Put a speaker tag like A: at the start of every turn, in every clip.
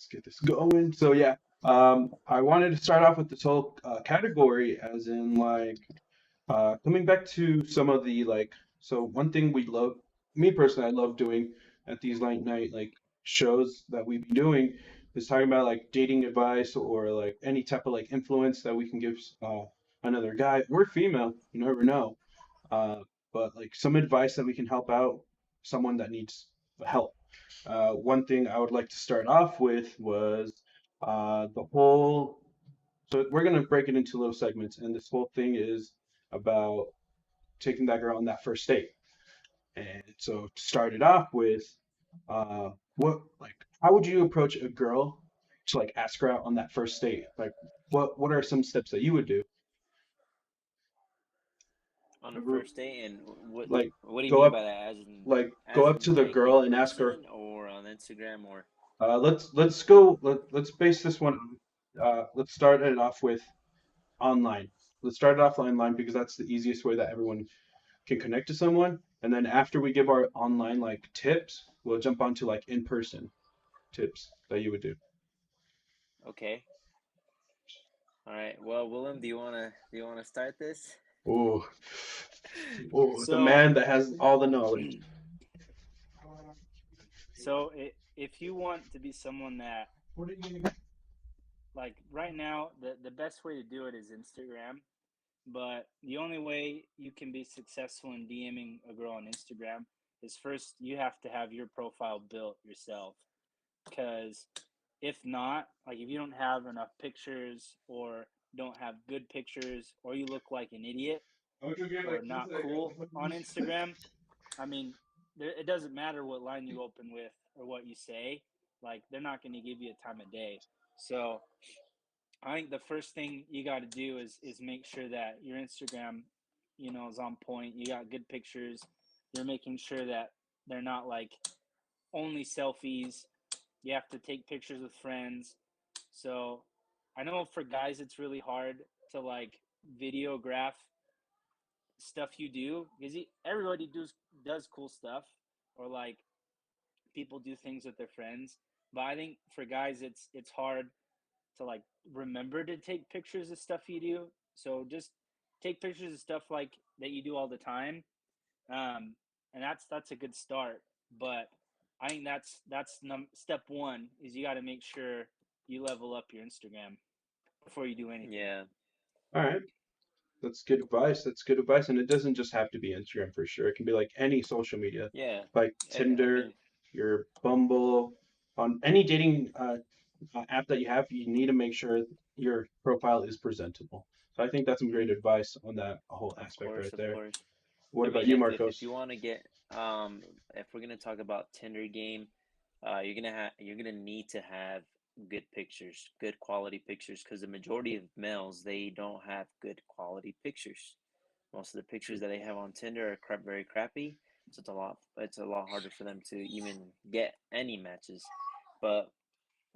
A: get this going. So yeah, I wanted to start off with this whole category, as in like coming back to some of the like. So one thing we love, me personally, I love doing at these late night like shows that we've been doing is talking about like dating advice or like any type of like influence that we can give another guy or female. You never know. Uh, but like some advice that we can help out someone that needs help. One thing I would like to start off with was the whole. So we're gonna break it into little segments, and this whole thing is about taking that girl on that first date. And so to start it off with, what like how would you approach a girl to like ask her out on that first date? Like what are some steps that you would do?
B: On the first date, and
A: Like
B: what do you
A: go
B: mean
A: up
B: by that?
A: go
B: As
A: up
B: in
A: to the
B: like
A: girl
B: in
A: and ask her.
B: person or on Instagram or
A: Let's base this one. Let's start it off with online. Let's start it off online because that's the easiest way that everyone can connect to someone. And then after we give our online like tips, we'll jump onto like in person tips that you would do.
B: okay. All right. Well, Willem, do you wanna start this?
A: Oh, oh, the
C: So,
A: man that has all the knowledge.
C: if you want to be someone that, like right now, the best way to do it is Instagram. But the only way you can be successful in DMing a girl on Instagram is first you have to have your profile built yourself. Because if not, like if you don't have enough pictures or don't have good pictures or you look like an idiot or not cool on Instagram, I mean, it doesn't matter what line you open with or what you say. Like they're not going to give you a time of day. So I think the first thing you got to do is make sure that your Instagram, is on point. You got good pictures. You're making sure that they're not like only selfies. You have to take pictures with friends. So I know for guys it's really hard to like videograph stuff you do because everybody does cool stuff or like people do things with their friends. But I think for guys it's hard to like remember to take pictures of stuff you do. So just take pictures of stuff like that you do all the time, and that's a good start. But I think step one is you got to make sure you level up your Instagram before you do anything.
B: Yeah.
A: All right, that's good advice. That's good advice, and it doesn't just have to be Instagram for sure. It can be like any social media,
B: Yeah.
A: like
B: I
A: Tinder,
B: mean,
A: your Bumble, on any dating app that you have. You need to make sure your profile is presentable. So I think that's some great advice on that whole
B: of
A: aspect
B: course,
A: right
B: of
A: there.
B: course.
A: What
B: I
A: about
B: mean,
A: you,
B: if you
A: Marcos?
B: want to get if we're gonna talk about Tinder game, you're gonna need to have good pictures, good quality pictures, because the majority of males they don't have good quality pictures. Most of the pictures
A: True.
B: that they have on Tinder are very crappy, so it's a lot harder for them to even get any matches. But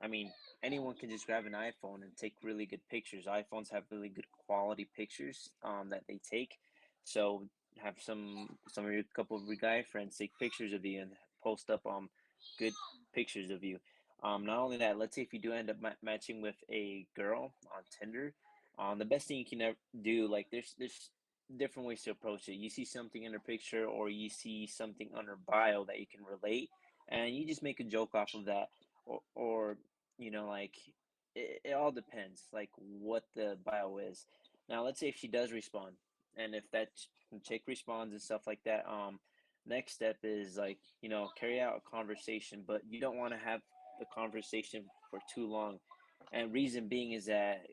B: I mean, anyone can just grab an iPhone and take really good pictures. iPhones have really good quality pictures that they take. So have some of your couple of your guy friends take pictures of you and post up good pictures of you. Not only that, let's say if you do end up matching with a girl on Tinder, the best thing you can ever do, like there's different ways to approach it. You see something in her picture or you see something on her bio that you can relate, and you just make a joke off of that, or like it all depends like what the bio is. Now let's say if she does respond, and if that chick responds and stuff like that, next step is like carry out a conversation, but you don't want to have the conversation for too long. And reason being is that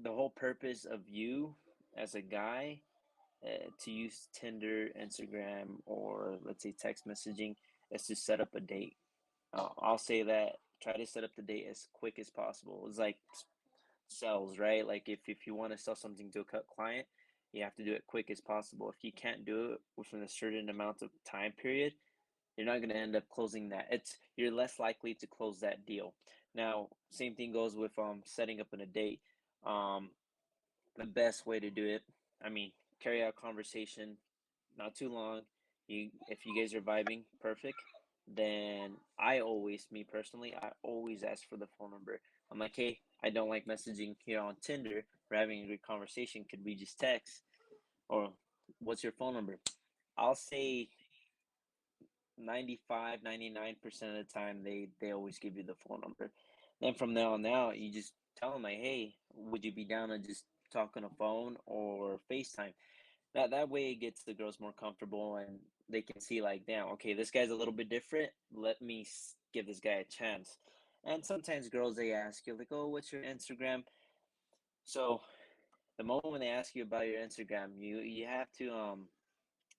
B: the whole purpose of you as a guy to use Tinder, Instagram, or let's say text messaging is to set up a date. I'll say that try to set up the date as quick as possible. It's like sales, right? Like if you want to sell something to a client, you have to do it quick as possible. If you can't do it within a certain amount of time period, you're not going to end up closing that. You're less likely to close that deal. Now, same thing goes with setting up in a date. Um, the best way to do it, I mean, carry out conversation, not too long. If you guys are vibing, perfect. then me personally, I always ask for the phone number. I'm like, hey, I don't like messaging here on Tinder. We're having a good conversation. Could we just text? Or what's your phone number? I'll say 95, 99% of the time they always give you the phone number. Then from there on out, you just tell them like, hey, would you be down to just talk on the phone or FaceTime? That way it gets the girls more comfortable and they can see like, damn, okay, this guy's a little bit different. Let me give this guy a chance. And sometimes girls they ask you like, oh, what's your Instagram? So the moment when they ask you about your Instagram, you have to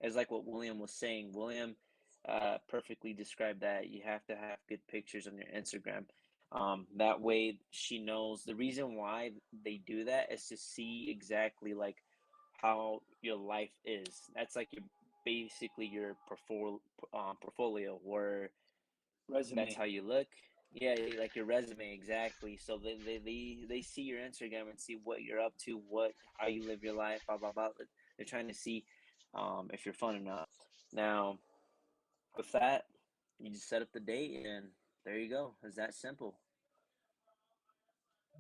B: it's like what William was saying. William perfectly described that you have to have good pictures on your Instagram. That way she knows the reason why they do that is to see exactly like how your life is. That's like your basically your portfolio where that's
C: Resume.
B: how you look. Yeah, like your resume exactly. So they see your Instagram and see what you're up to, what how you live your life, blah blah blah. They're trying to see if you're fun or not. Now with that, you just set up the date and there you go. It's that simple.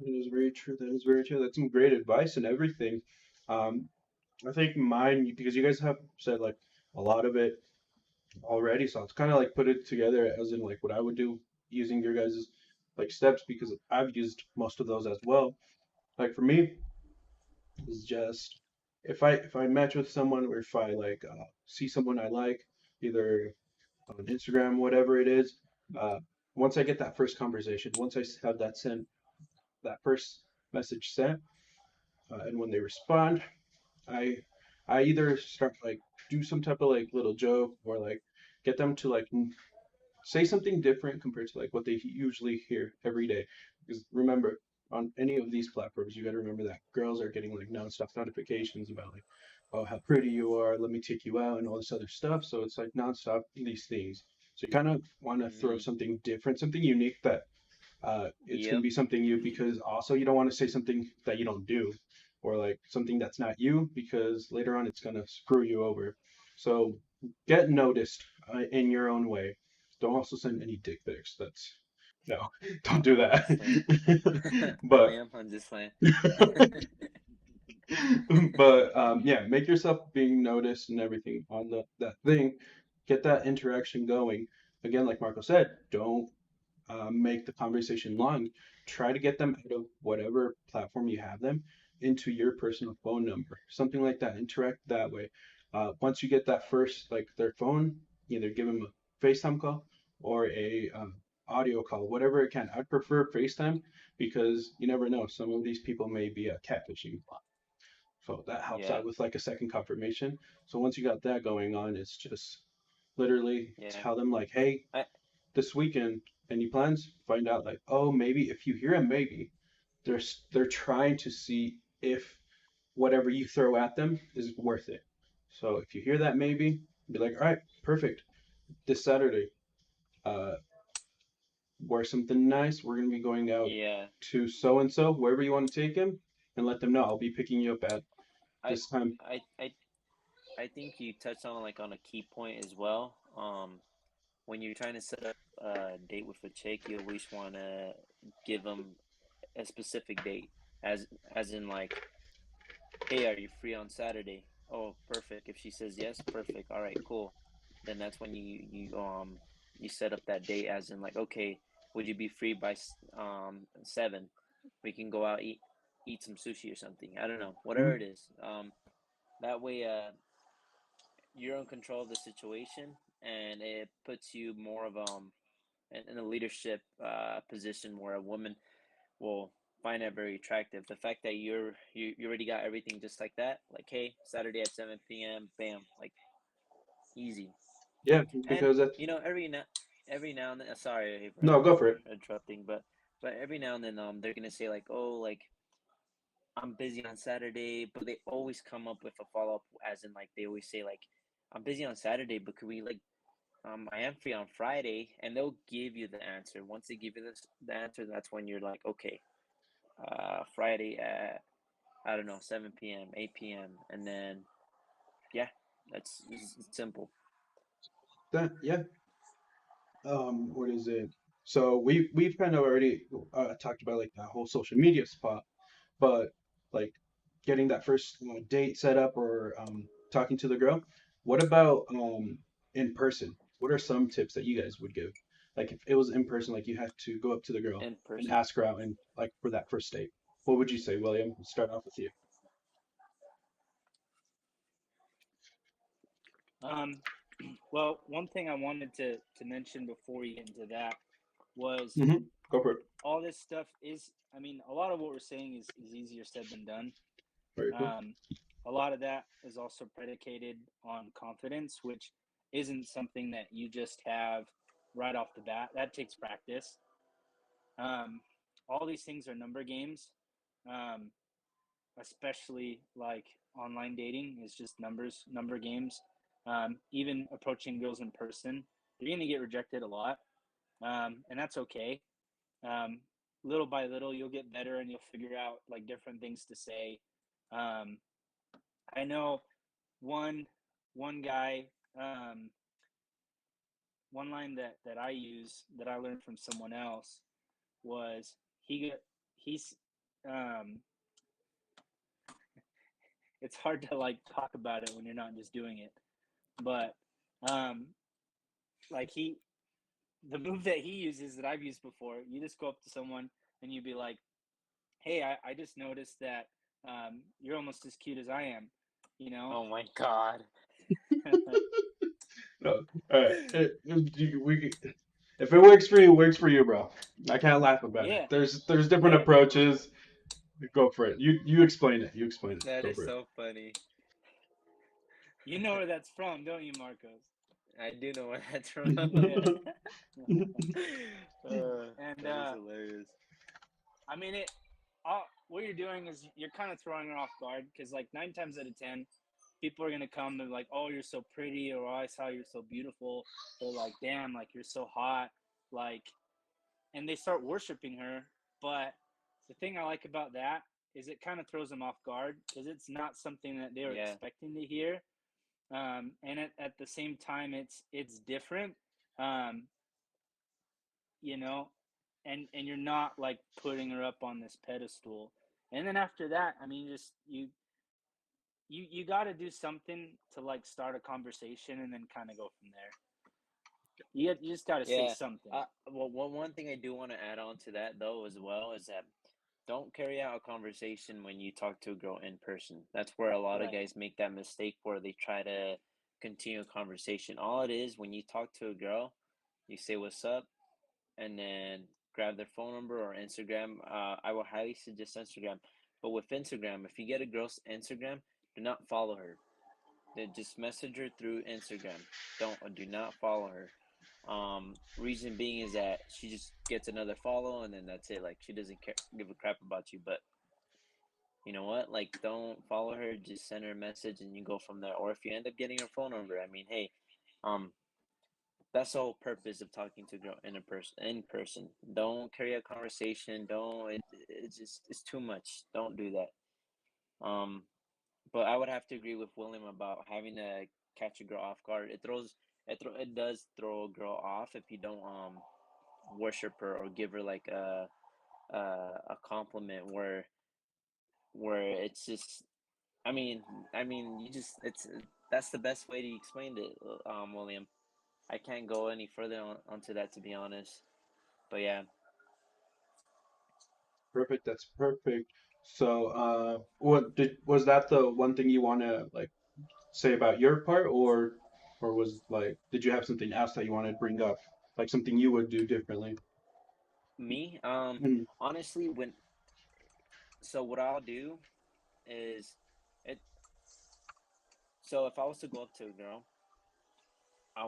A: That is very true. That is very true. That's some great advice and everything. Um, I think mine, because you guys have said like a lot of it already, so it's kind of like put it together as in like what I would do using your guys' like steps because I've used most of those as well. Like for me, is just if I match with someone or if I like see someone I like, either on Instagram, whatever it is, uh, once I get that first conversation, once I have that first message sent, and when they respond, I I either start like do some type of like little joke or like get them to like say something different compared to like what they usually hear every day. Because remember, on any of these platforms, you got to remember that girls are getting like nonstop notifications about like, oh, how pretty you are, let me take you out, and all this other stuff. So it's like nonstop these things. So you kind of want to throw
B: Mm-hmm.
A: something different, something unique that it's going to
B: Yep.
A: be something you because also you don't want to say something that you don't do or like something that's not you because later on it's going to screw you over. So get noticed in your own way. Don't also send any dick pics. That's no, don't do
B: I'm just playing.
A: that. But
B: William, I'm just playing.
A: but yeah, make yourself being noticed and everything on that thing. Get that interaction going. Again, like Marco said, don't make the conversation long. Try to get them out of whatever platform you have them into your personal phone number, something like that. Interact that way. Once you get that first, like their phone, either give them a FaceTime call or a audio call, whatever it can. I'd prefer FaceTime because you never know. Some of these people may be a catfishing bot. So that helps
B: Yeah.
A: out with like a second confirmation. So once you got that going on, it's just literally
B: Yeah.
A: tell them like, hey,
B: I
A: this weekend, any plans? Find out like, oh, maybe if you hear a maybe, they're trying to see if whatever you throw at them is worth it. So if you hear that maybe, be like, all right, perfect. This Saturday, uh, wear something nice. We're gonna be going out
B: yeah.
A: to so and so, wherever you want to take him, and let them know I'll be picking you up at
B: I
A: this time.
B: I I I think you touched on like on a key point as well. When you're trying to set up a date with a chick, you always want to give them a specific date, as in like, hey, are you free on Saturday? Oh, perfect. If she says yes, perfect. All right, cool. Then that's when you set up that date, as in like, okay, would you be free by 7? We can go out eat some sushi or something. I don't know, whatever it
A: Mhm.
B: is. That way, you're in control of the situation, and it puts you more of in a leadership position where a woman will find that very attractive. The fact that you already got everything just like that, like hey, Saturday at 7 p.m., bam, like easy.
A: Yeah,
B: And
A: because that's
B: every now and then, sorry
A: no, go for
B: for
A: it.
B: interrupting, but every now and then they're gonna say like, oh, like I'm busy on Saturday, but they always come up with a follow up, as in like they always say like, I'm busy on Saturday, but could we like I am free on Friday, and they'll give you the answer. Once they give you the answer, that's when you're like, okay, Friday at I don't know 7 p.m., 8 p.m., and then yeah, that's it's simple.
A: That yeah, what is it? So we've kind of already talked about like that whole social media spot, but like getting that first date set up or talking to the girl. What about in person? What are some tips that you guys would give? Like if it was in person, like you had to go up to the girl
B: In
A: and
B: person.
A: ask her out and like for that first date. What would you say, William? Let's start off with you.
C: Um, well, one thing I wanted to mention before we get into that was
A: Go for it.
C: all this stuff is. I mean, a lot of what we're saying is easier said than done.
A: Very cool.
C: Um, a lot of that is also predicated on confidence, which isn't something that you just have right off the bat. That takes practice. Um, all these things are number games, um, especially like online dating is just number games. Even approaching girls in person, you're gonna get rejected a lot, and that's okay. Um, little by little, you'll get better and you'll figure out like different things to say. Um, I know one one guy, um, one line that I use that I learned from someone else was he's um, it's hard to like talk about it when you're not just doing it, but um, like he the move that he uses that I've used before, you just go up to someone and you be like, hey, I just noticed that you're almost as cute as I am, you know?
B: Oh my god.
A: No. All right. If it works for you, it works for you, bro. I can't laugh about it.
C: Yeah,
A: There's different
C: yeah.
A: approaches. Go for it. You explain it. You explain it.
B: That
A: Go
B: is
A: for it.
B: so funny.
C: You know where that's from, don't you, Marcos?
B: I do know where that's from.
C: Yeah. And
B: That is hilarious.
C: I mean, what you're doing is you're kind of throwing her off guard because, like, 9 times out of 10, people are gonna come and like, oh, you're so pretty, or oh, I saw you're so beautiful, or like, damn, like you're so hot, like, and they start worshiping her. But the thing I like about that is it kind of throws them off guard because it's not something that they were
B: Yeah.
C: expecting to hear. And at the same time, it's different. Um, you know, and you're not like putting her up on this pedestal. And then after that, I mean, just you got to do something to like start a conversation and then kind of go from there. You just got to say
B: Yeah.
C: something.
B: Well, one thing I do want to add on to that though as well is that don't carry out a conversation when you talk to a girl in person. That's where a lot of
C: Right.
B: guys make that mistake where they try to continue a conversation. All it is when you talk to a girl, you say what's up, and then grab their phone number or Instagram. I will highly suggest Instagram. But with Instagram, if you get a girl's Instagram, do not follow her. Then just message her through Instagram. Do not follow her. Reason being is that she just gets another follow and then that's it. Like she doesn't give a crap about you. But you know what? Like don't follow her. Just send her a message and you go from there. Or if you end up getting her phone number, I mean, hey, um, that's the whole purpose of talking to a girl in a person in person. Don't carry a conversation. Don't. It's just it's too much. Don't do that. Um, but I would have to agree with William about having to catch a girl off guard. It does throw a girl off if you don't worship her or give her like a compliment where it's just I mean you just it's that's the best way to explain it, William. I can't go any further onto that to be honest. But yeah,
A: Perfect. That's perfect. So, was that the one thing you want to like say about your part, or was like, did you have something else that you wanted to bring up, like something you would do differently?
B: me,
A: Mm,
B: honestly, when so what I'll do is it. So if I was to go up to a girl, I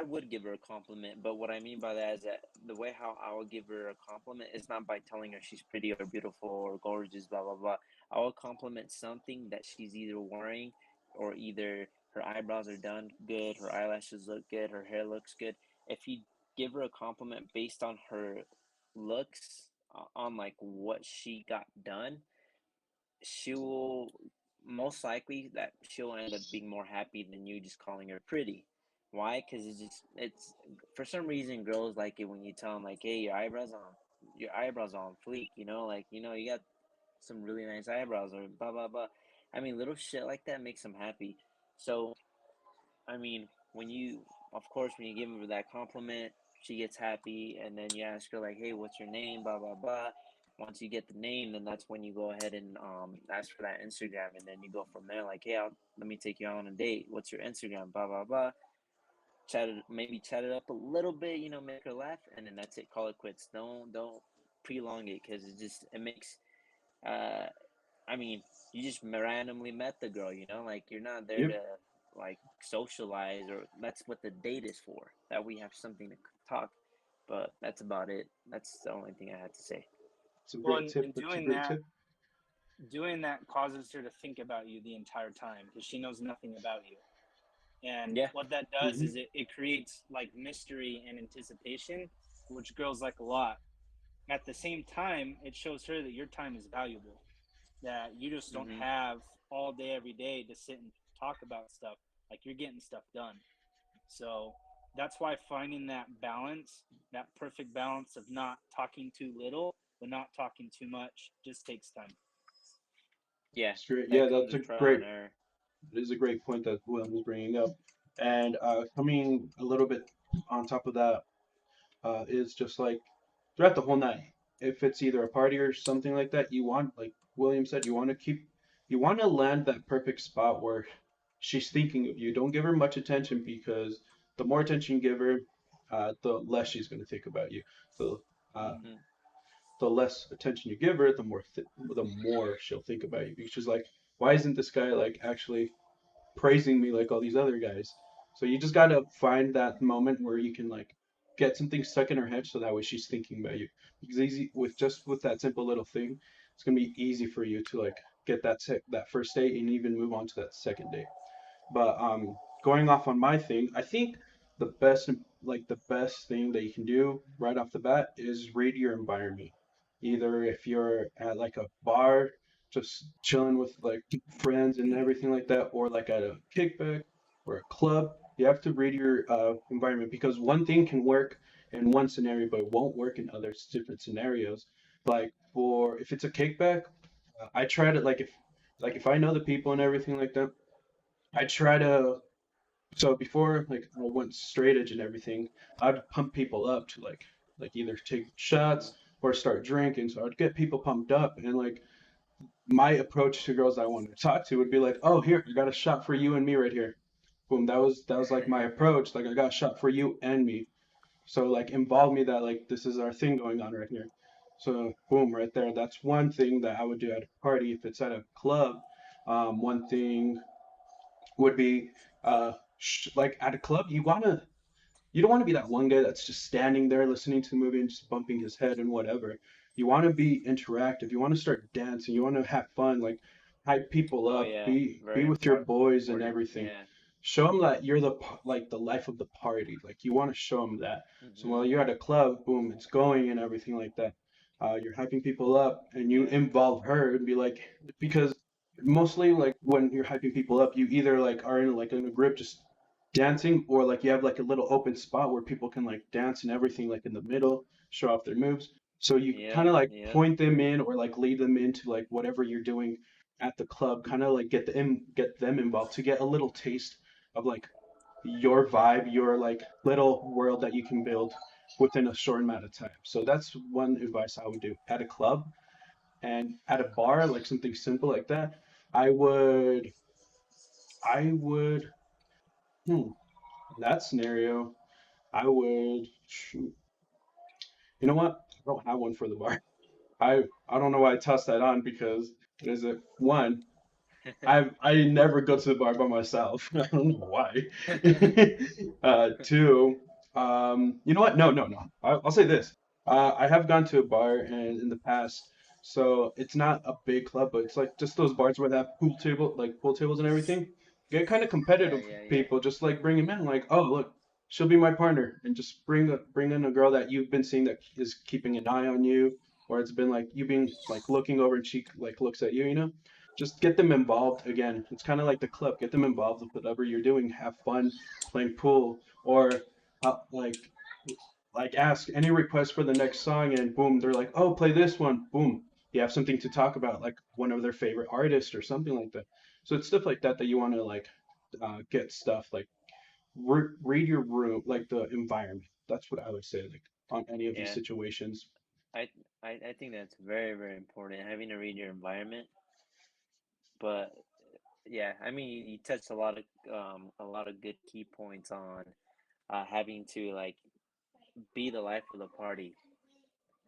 B: would give her a compliment, but what I mean by that is that the way how I would give her a compliment is not by telling her she's pretty or beautiful or gorgeous, blah blah blah. I would compliment something that she's either wearing or either her eyebrows are done good, her eyelashes look good, her hair looks good. If you give her a compliment based on her looks, on like what she got done, she will most likely that she'll end up being more happy than you just calling her pretty. Why? Because it's for some reason girls like it when you tell them like, hey, your eyebrows are on fleek. Like you got some really nice eyebrows or blah blah blah. I mean, little shit like that makes them happy. So I mean, of course, when you give her that compliment, she gets happy, and then you ask her like, "Hey, what's your name?" Blah blah blah. Once you get the name, then that's when you go ahead and ask for that Instagram, and then you go from there. Like, "Hey, let me take you out on a date. What's your Instagram?" Blah blah blah. Chat it up a little bit, make her laugh, and then that's it. Call it quits. Don't prolong it because it makes uh I mean, you just randomly met the girl, like you're not there
A: Yep.
B: to like socialize, or that's what the date is for. That we have something to talk, but that's about it. That's the only thing I had to say.
A: It's a
C: Well,
A: great tip.
C: and
A: That's a great tip.
C: doing that causes her to think about you the entire time because she knows nothing about you. And
B: Yeah.
C: what that does
A: Hmm.
C: is it creates like mystery and anticipation, which girls like a lot. At the same time, it shows her that your time is valuable, that you just don't
B: Mhm.
C: have all day every day to sit and talk about stuff. Like you're getting stuff done. So that's why finding that balance, that perfect balance of not talking too little but not talking too much, just takes time.
B: Yeah.
A: It's great. Yeah,
B: That comes
A: that's a
B: with trial
A: great.
B: and error.
A: It is a great point that Will was bringing up, and coming a little bit on top of that is just like throughout the whole night. If it's either a party or something like that, you want, like William said, you want to land that perfect spot where she's thinking of you. Don't give her much attention because the more attention you give her, the less she's going to think about you. So, uh,
C: Mm.
B: Mhm.
A: the less attention you give her, the more she'll think about you because she's like, why isn't this guy like actually praising me like all these other guys? So you just gotta find that moment where you can like get something stuck in her head so that way she's thinking about you. Because easy with that simple little thing, it's gonna be easy for you to like get that first date and even move on to that second date. But going off on my thing, I think the best thing that you can do right off the bat is read your environment. Either if you're at like a bar, just chilling with like friends and everything like that, or like at a kickback or a club, you have to read your environment because one thing can work in one scenario, but it won't work in other different scenarios. Like for if it's a kickback, I try to like if I know the people and everything like that. I try to so before like I went straight edge and everything, I'd pump people up to like either take shots or start drinking. So I'd get people pumped up and like my approach to girls I wanted to talk to would be like, oh here, I got a shot for you and me right here. Boom, that was like my approach. Like I got a shot for you and me. So like involve me that like this is our thing going on right here. So boom, right there. That's one thing that I would do at a party. If it's at a club, one thing would be like at a club you don't want to be that one guy that's just standing there listening to the movie and just bumping his head and whatever. You want to be interactive. You want to start dancing. You want to have fun, like hype people
B: Oh
A: up.
B: yeah,
A: Be
B: very
A: with your boys and
B: important.
A: everything.
B: Yeah.
A: Show them that you're like the life of the party. Like you want to show them that. So while
B: Mhm.
A: you're at a club, boom, it's going and everything like that. You're hyping people up and you
B: Yeah.
A: involve her and be like, because mostly like when you're hyping people up, you either like are in a group just dancing or like you have like a little open spot where people can like dance and everything like in the middle, show off their moves. So you kind
B: Yep.
A: of like
B: Yep.
A: point them in or like lead them into like whatever you're doing at the club, kind of like get them involved to get a little taste of like your vibe, your like little world that you can build within a short amount of time. So that's one advice I would do at a club and at a bar, like something simple like that. I would, I would, hmm, in that scenario, I would shoot. You know what? I don't have one for the bar. I don't know why I tossed that on because is it one? I never go to the bar by myself. I don't know why. Two, you know what? No, no, no. I'll say this. I have gone to a bar and in the past, so it's not a big club, but it's like just those bars where they have pool tables and everything. Get kind of
B: Yeah.
A: competitive
B: Yeah.
A: with
B: Yeah.
A: people, just like bring them in, like, oh look, she'll be my partner, and just bring in a girl that you've been seeing that is keeping an eye on you, or it's been like you've been like looking over and she like looks at you, you know just get them involved again. It's kind of like the club. Get them involved with whatever you're doing. Have fun playing pool, or uh, like ask any request for the next song, and boom, they're like, oh, play this one. Boom, you have something to talk about, like one of their favorite artists or something like that. So it's stuff like that that you want to like get stuff like read your room, like the environment. That's what I would say, like on any of these
B: Yeah,
A: situations.
B: I, I think that's very, very important, having to read your environment. But yeah, I mean, you touched a lot of good key points on having to like be the life of the party.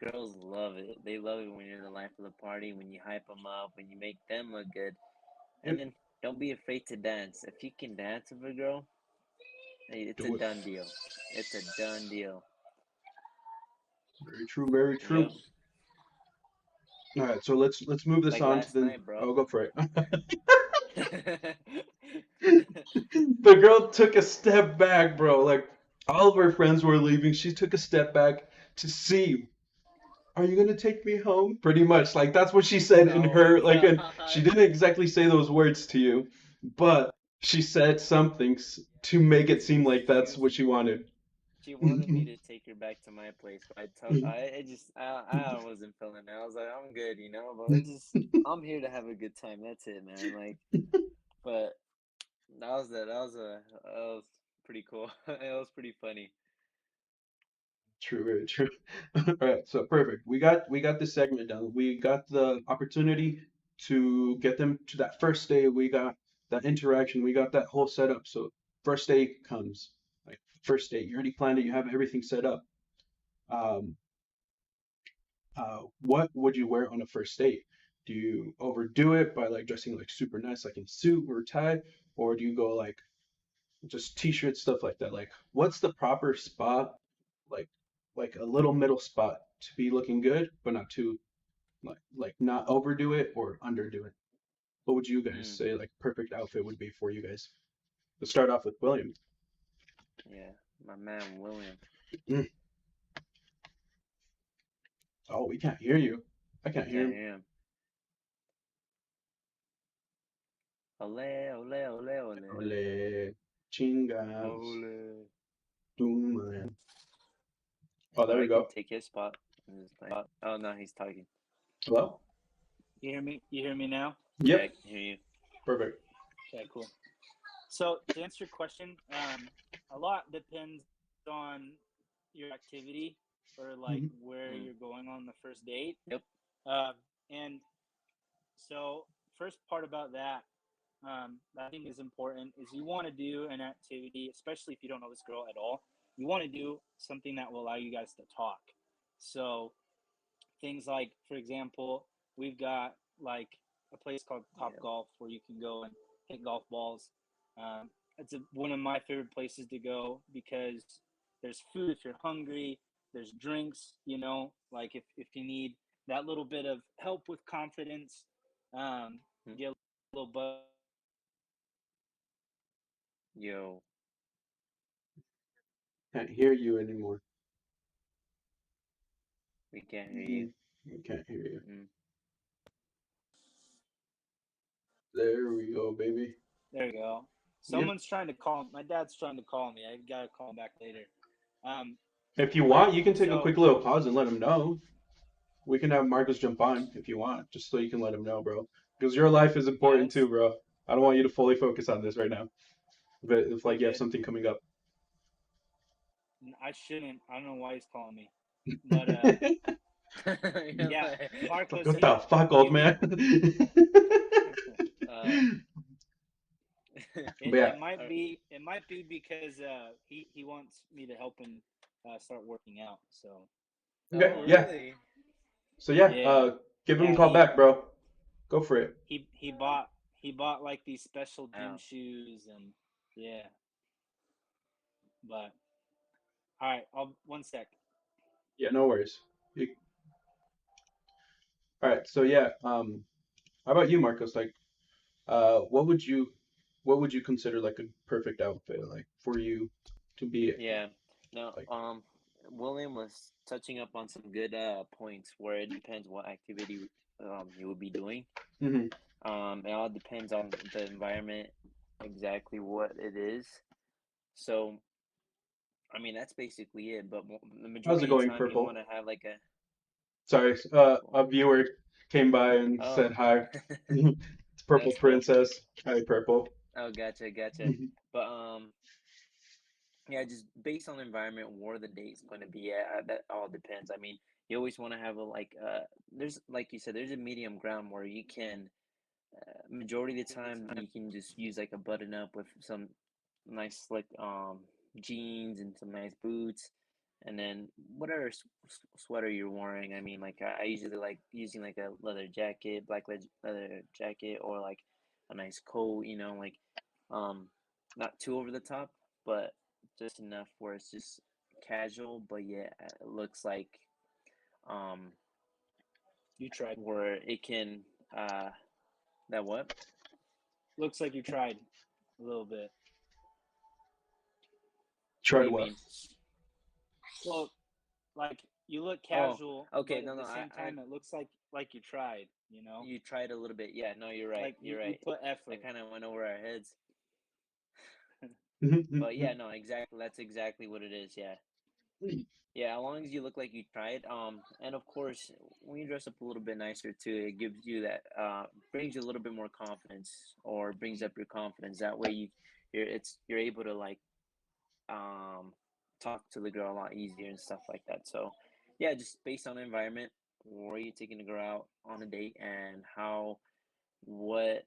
B: Girls love it. They love it when you're the life of the party, when you hype them up, when you make them look good. And
A: Yep,
B: then don't be afraid to dance. If you can dance with a girl, it's a
A: do it.
B: done deal. It's a done deal.
A: Very true, very true.
B: Yep.
A: All right, so let's move this
B: Like
A: on to
B: last
A: the.
B: night, bro.
A: Oh, go for it. The girl took a step back, bro. Like all of her friends were leaving, she took a step back to see, are you gonna take me home? Pretty much, like that's what she said in
B: Oh my
A: her like. And she
B: god.
A: didn't exactly say those words to you, but she said something to make it seem like
B: She
A: that's
B: was
A: what she wanted.
B: she wanted me to take her back to my place, but I wasn't feeling it. I was like, I'm good, you know, but I'm here to have a good time. That's it, man. Like, but that was pretty cool. It was pretty funny.
A: True, very true. All right, so perfect. We got this segment done. We got the opportunity to get them to that first day. We got that interaction. We got that whole setup. So first day comes, like first date. You already planned it. You have everything set up. Um, what would you wear on a first date? Do you overdo it by like dressing like super nice, like in suit or tie, or do you go like just t-shirt stuff like that? Like, what's the proper spot, like a little middle spot to be looking good, but not too like not overdo it or underdo it? What would you guys
B: Mm,
A: say like perfect outfit would be for you guys? Let's start off with William.
B: yeah, my man William.
A: Mm. Oh, we can't hear you. I
B: We
A: can't hear
B: can't
A: him.
B: hear him. Ole, ole, ole, ole,
A: Ole, chingas,
B: ole.
A: tu man. Oh, there
B: Or
A: we
B: I can
A: go.
B: take his spot. And just like, oh no, he's talking.
A: Hello?
C: You hear me? You hear me now?
B: Yeah, I
A: Yep.
B: can hear you.
A: Perfect.
C: Okay, cool. So to answer your question, a lot depends on your activity or like
A: Mhm.
C: where
B: Mm,
C: you're going on the first date.
B: yep.
C: And so first part about that, that I think is important is you want to do an activity, especially if you don't know this girl at all. You want to do something that will allow you guys to talk. So things like, for example, we've got like a place called Top
B: Yeah.
C: Golf where you can go and hit golf balls. It's one of my favorite places to go because there's food if you're hungry. There's drinks, like if you need that little bit of help with confidence,
B: Mm,
C: get a little buzz.
B: yo,
A: Can't hear you anymore.
B: we can't hear you.
A: Mm, we can't hear you.
B: Mm.
A: There we go, baby.
C: There you go.
A: Yep.
C: Someone's trying to call. My dad's trying to call me. I gotta call him back later. Um,
A: If you want, you can take a
C: so
A: quick little pause and let him know. We can have Marcus jump on if you want, just so you can let him know, bro. Because your life is important
C: yes,
A: too, bro. I don't want you to fully focus on this right now. But if
C: you're
A: like you have
C: good.
A: something coming up.
C: I shouldn't. I don't know why he's calling me, but
B: You're
C: yeah,
B: like,
A: Like,
C: Marcos,
A: what the fuck, old
C: give me.
A: man?
B: uh,
A: But
C: It,
A: yeah,
C: it might be because he wants me to help him start working out. So
A: okay,
B: oh
A: yeah.
B: really?
A: So yeah,
C: yeah,
A: give him a
C: yeah.
A: call
C: He
A: back, bro. Go for it.
C: he he bought he bought like these special gym
B: Wow.
C: shoes and yeah. But all right, I'll 1 sec.
A: Yeah, no worries. All right, so yeah, how about you, Marcos? Like, what would you consider like a perfect outfit, like for you to be
B: Yeah. No.
A: like?
B: William was touching up on some good points where it depends what activity you would be doing.
A: Hmm.
B: It all depends on the environment, exactly what it is. So, I mean, that's basically it. But the
A: How's it
B: majority of the
A: going,
B: time, you want
A: Purple?
B: to have like a
A: Sorry, a viewer came by and
B: oh,
A: said hi. It's Purple
B: that's cool.
A: Princess. Hi, Purple.
B: Oh, gotcha, gotcha. But yeah, just based on the environment where the date's going to be at, that all depends. I mean, you always want to have a there's like you said, there's a medium ground where you can majority of the time you can just use like a button up with some nice slick jeans and some nice boots, and then whatever sweater you're wearing. I mean, like I usually like using like a leather jacket, leather jacket, or like a nice coat. Like um not too over the top, but just enough where it's just casual, but yeah, it looks like um
C: You tried.
B: where it can that what?
C: Looks like you tried a little bit.
B: What do
A: Tried
B: you
A: what?
B: mean?
C: Well, like you look
B: Oh,
C: casual,
B: okay.
C: but
B: No,
C: at
B: no.
C: the
B: I,
C: same
B: I,
C: time, it looks like you tried. You know,
B: you tried a little bit. Yeah. No, you're right.
C: like
B: You're
C: you
B: right.
C: put
B: That
C: effort.
B: kind of went over our heads. But yeah, no, exactly. That's exactly what it is. Yeah. Yeah. As long as you look like you tried. And of course, when you dress up a little bit nicer too, it gives you that brings you a little bit more confidence, or brings up your confidence. That way, you're able to like um, talk to the girl a lot easier and stuff like that. So, yeah, just based on the environment, where you're taking the girl out on a date, and what,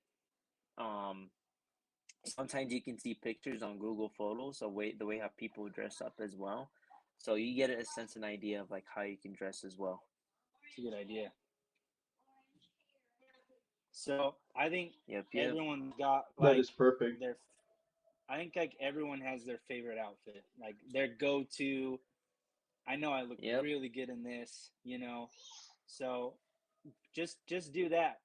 B: um, sometimes you can see pictures on Google Photos, the way how people dress up as well. So you get a sense and idea of like how you can dress as well.
C: It's a good idea. So I think
B: Yep, yep,
C: everyone's got
A: That
C: like
A: is perfect.
C: their. I think like everyone has their favorite outfit, like their go-to. I know I look
B: yep,
C: really good in this, you know. So just do that.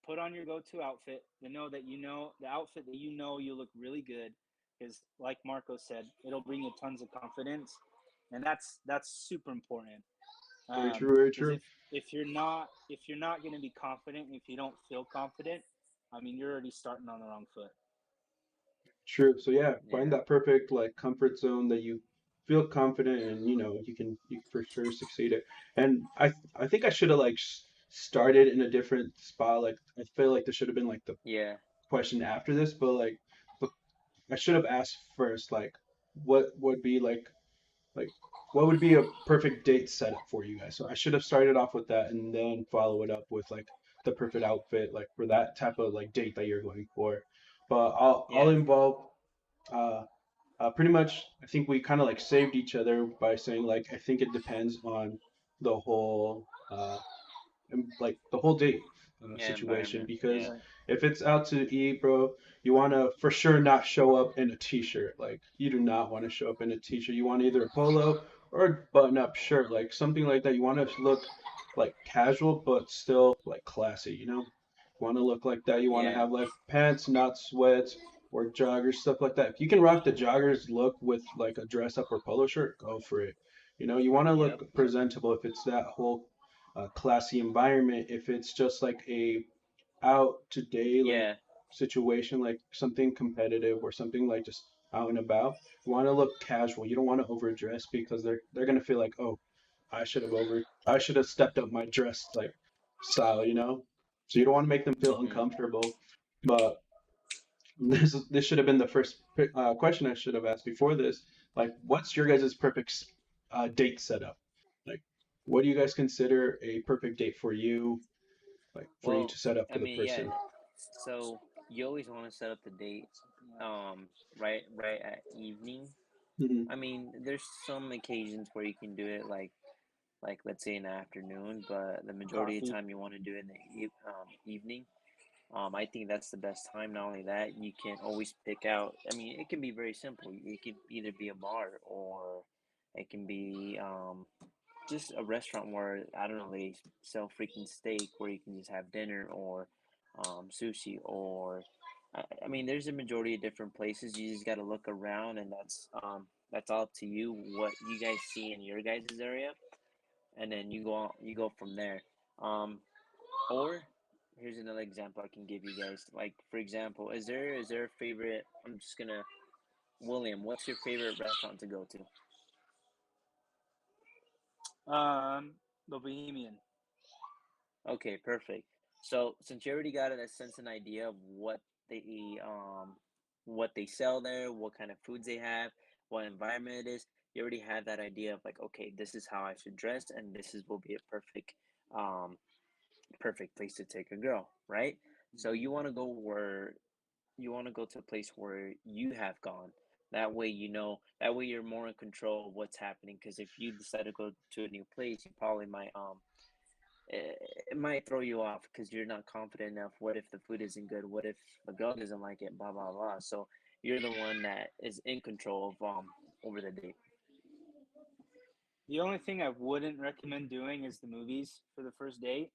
C: Put on your go-to outfit. To know that you know the outfit that you look really good, because like Marco said, it'll bring you tons of confidence, and that's super important.
A: Very true, very
C: Because
A: true.
C: if you're not going to be confident, if you don't feel confident, I mean, you're already starting on the wrong foot.
A: True. So yeah, find
B: yeah,
A: that perfect like comfort zone that you feel confident and you can for sure succeed it. And I think I should have like started in a different spot. Like I feel like this should have been like the
B: yeah,
A: question after this, but I should have asked first like what would be like what would be a perfect date setup for you guys. So I should have started off with that and then follow it up with like the perfect outfit like for that type of like date that you're going for. But I'll
C: Yeah,
A: involve uh, pretty much, I think we kind of like saved each other by saying like I think it depends on the whole like the whole date
B: yeah.
A: situation
B: Environment. Yeah,
A: because
C: right.
A: if it's out to eat, bro, you want to for sure not show up in a t-shirt. Like you do not want to show up in a t-shirt. You want either a polo or a button-up shirt, like something like that. You want to look like casual but still like classy, you know? You want to look like that. You want to
B: yeah,
A: have like pants, not sweats or joggers, stuff like that. If you can rock the joggers look with like a dress up or polo shirt, go for it. You know, you want to
B: yep,
A: look presentable if it's that whole classy environment. If it's just like a out today like
B: yeah,
A: situation, like something competitive or something like just out and about, you want to look casual. You don't want to overdress because they're gonna feel like, oh, I should have stepped up my dress like style, you know. So you don't want to make them feel
B: hmm
A: uncomfortable. But this should have been the first question I should have asked before this. Like, what's your guys' perfect date setup? Like, what do you guys consider a perfect date for you? Like, for you
B: Well,
A: to set up
B: I
A: for the
B: mean, yeah.
A: person?
B: So you always want to set up the date, right at evening.
A: Hmm.
B: I mean, there's some occasions where you can do it like let's say in the afternoon, but the majority of the
C: Coffee.
B: time you want to do it in the evening. I think that's the best time. Not only that, you can always pick out. I mean, it can be very simple. It could either be a bar, or it can be just a restaurant where I don't know, they sell freaking steak where you can just have dinner, or sushi, or I mean, there's a majority of different places. You just got to look around, and that's all up to you what you guys see in your guys' area, and then you go from there. Um, or here's another example I can give you guys. Like for example, is there a favorite? I'm just gonna William. What's your favorite restaurant to go to?
C: The Bohemian.
B: Okay, perfect. So since you already got a sense and idea of they what they sell there, what kind of foods they have, what environment it is, you already have that idea of like, okay, this is how I should dress, and this is will be a um perfect place to take a girl, right? So you want to go to a place where you have gone. That way, that way you're more in control of what's happening. Because if you decide to go to a new place, you probably might it might throw you off because you're not confident enough. What if the food isn't good? What if the girl doesn't like it? Blah blah blah. So you're the one that is in control of over the date.
C: The only thing I wouldn't recommend doing is the movies for the first date.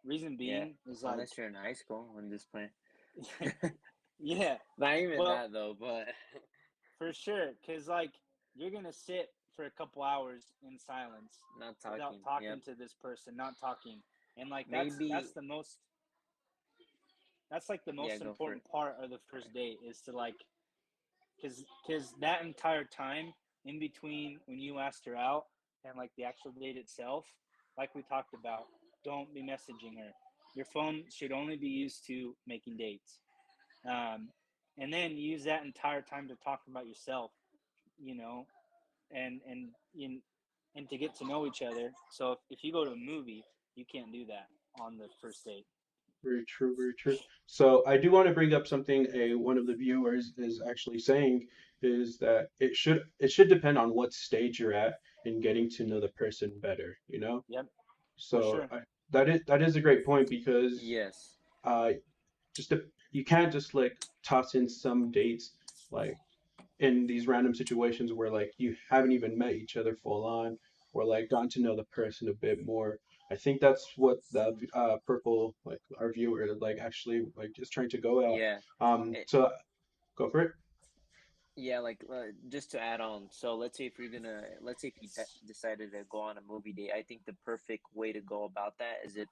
C: Reason
B: Yeah,
C: being is like,
B: unless you're in high school and just playing.
C: yeah,
B: Not even
C: well,
B: that though, but
C: for sure, because like you're gonna sit for a couple hours in silence
B: not
C: without
B: talking.
C: talking
B: Yep.
C: to this person, not talking, and like
B: Maybe.
C: that's like the
B: Yeah,
C: most
B: go for it.
C: important part of the first date is to like because that entire time in between when you asked her out and like the actual date itself, like we talked about, don't be messaging her. Your phone should only be used to making dates, um, and then use that entire time to talk about yourself, you know, and in and to get to know each other. So if you go to a movie, you can't do that on the first date.
A: Very true, very true. So I do want to bring up something a one of the viewers is actually saying is that it should depend on what stage you're at in getting to know the person better, you know?
C: Yep, for
A: So
C: sure.
A: that is a great point because
B: Yes.
A: uh you can't just like toss in some dates like in these random situations where like you haven't even met each other full on or like gotten to know the person a bit more. I think that's what the purple like our viewer like actually like is trying to go at.
B: Yeah. It,
A: So go for it.
B: yeah, like just to add on. So let's say if you decided to go on a movie date, I think the perfect way to go about that is if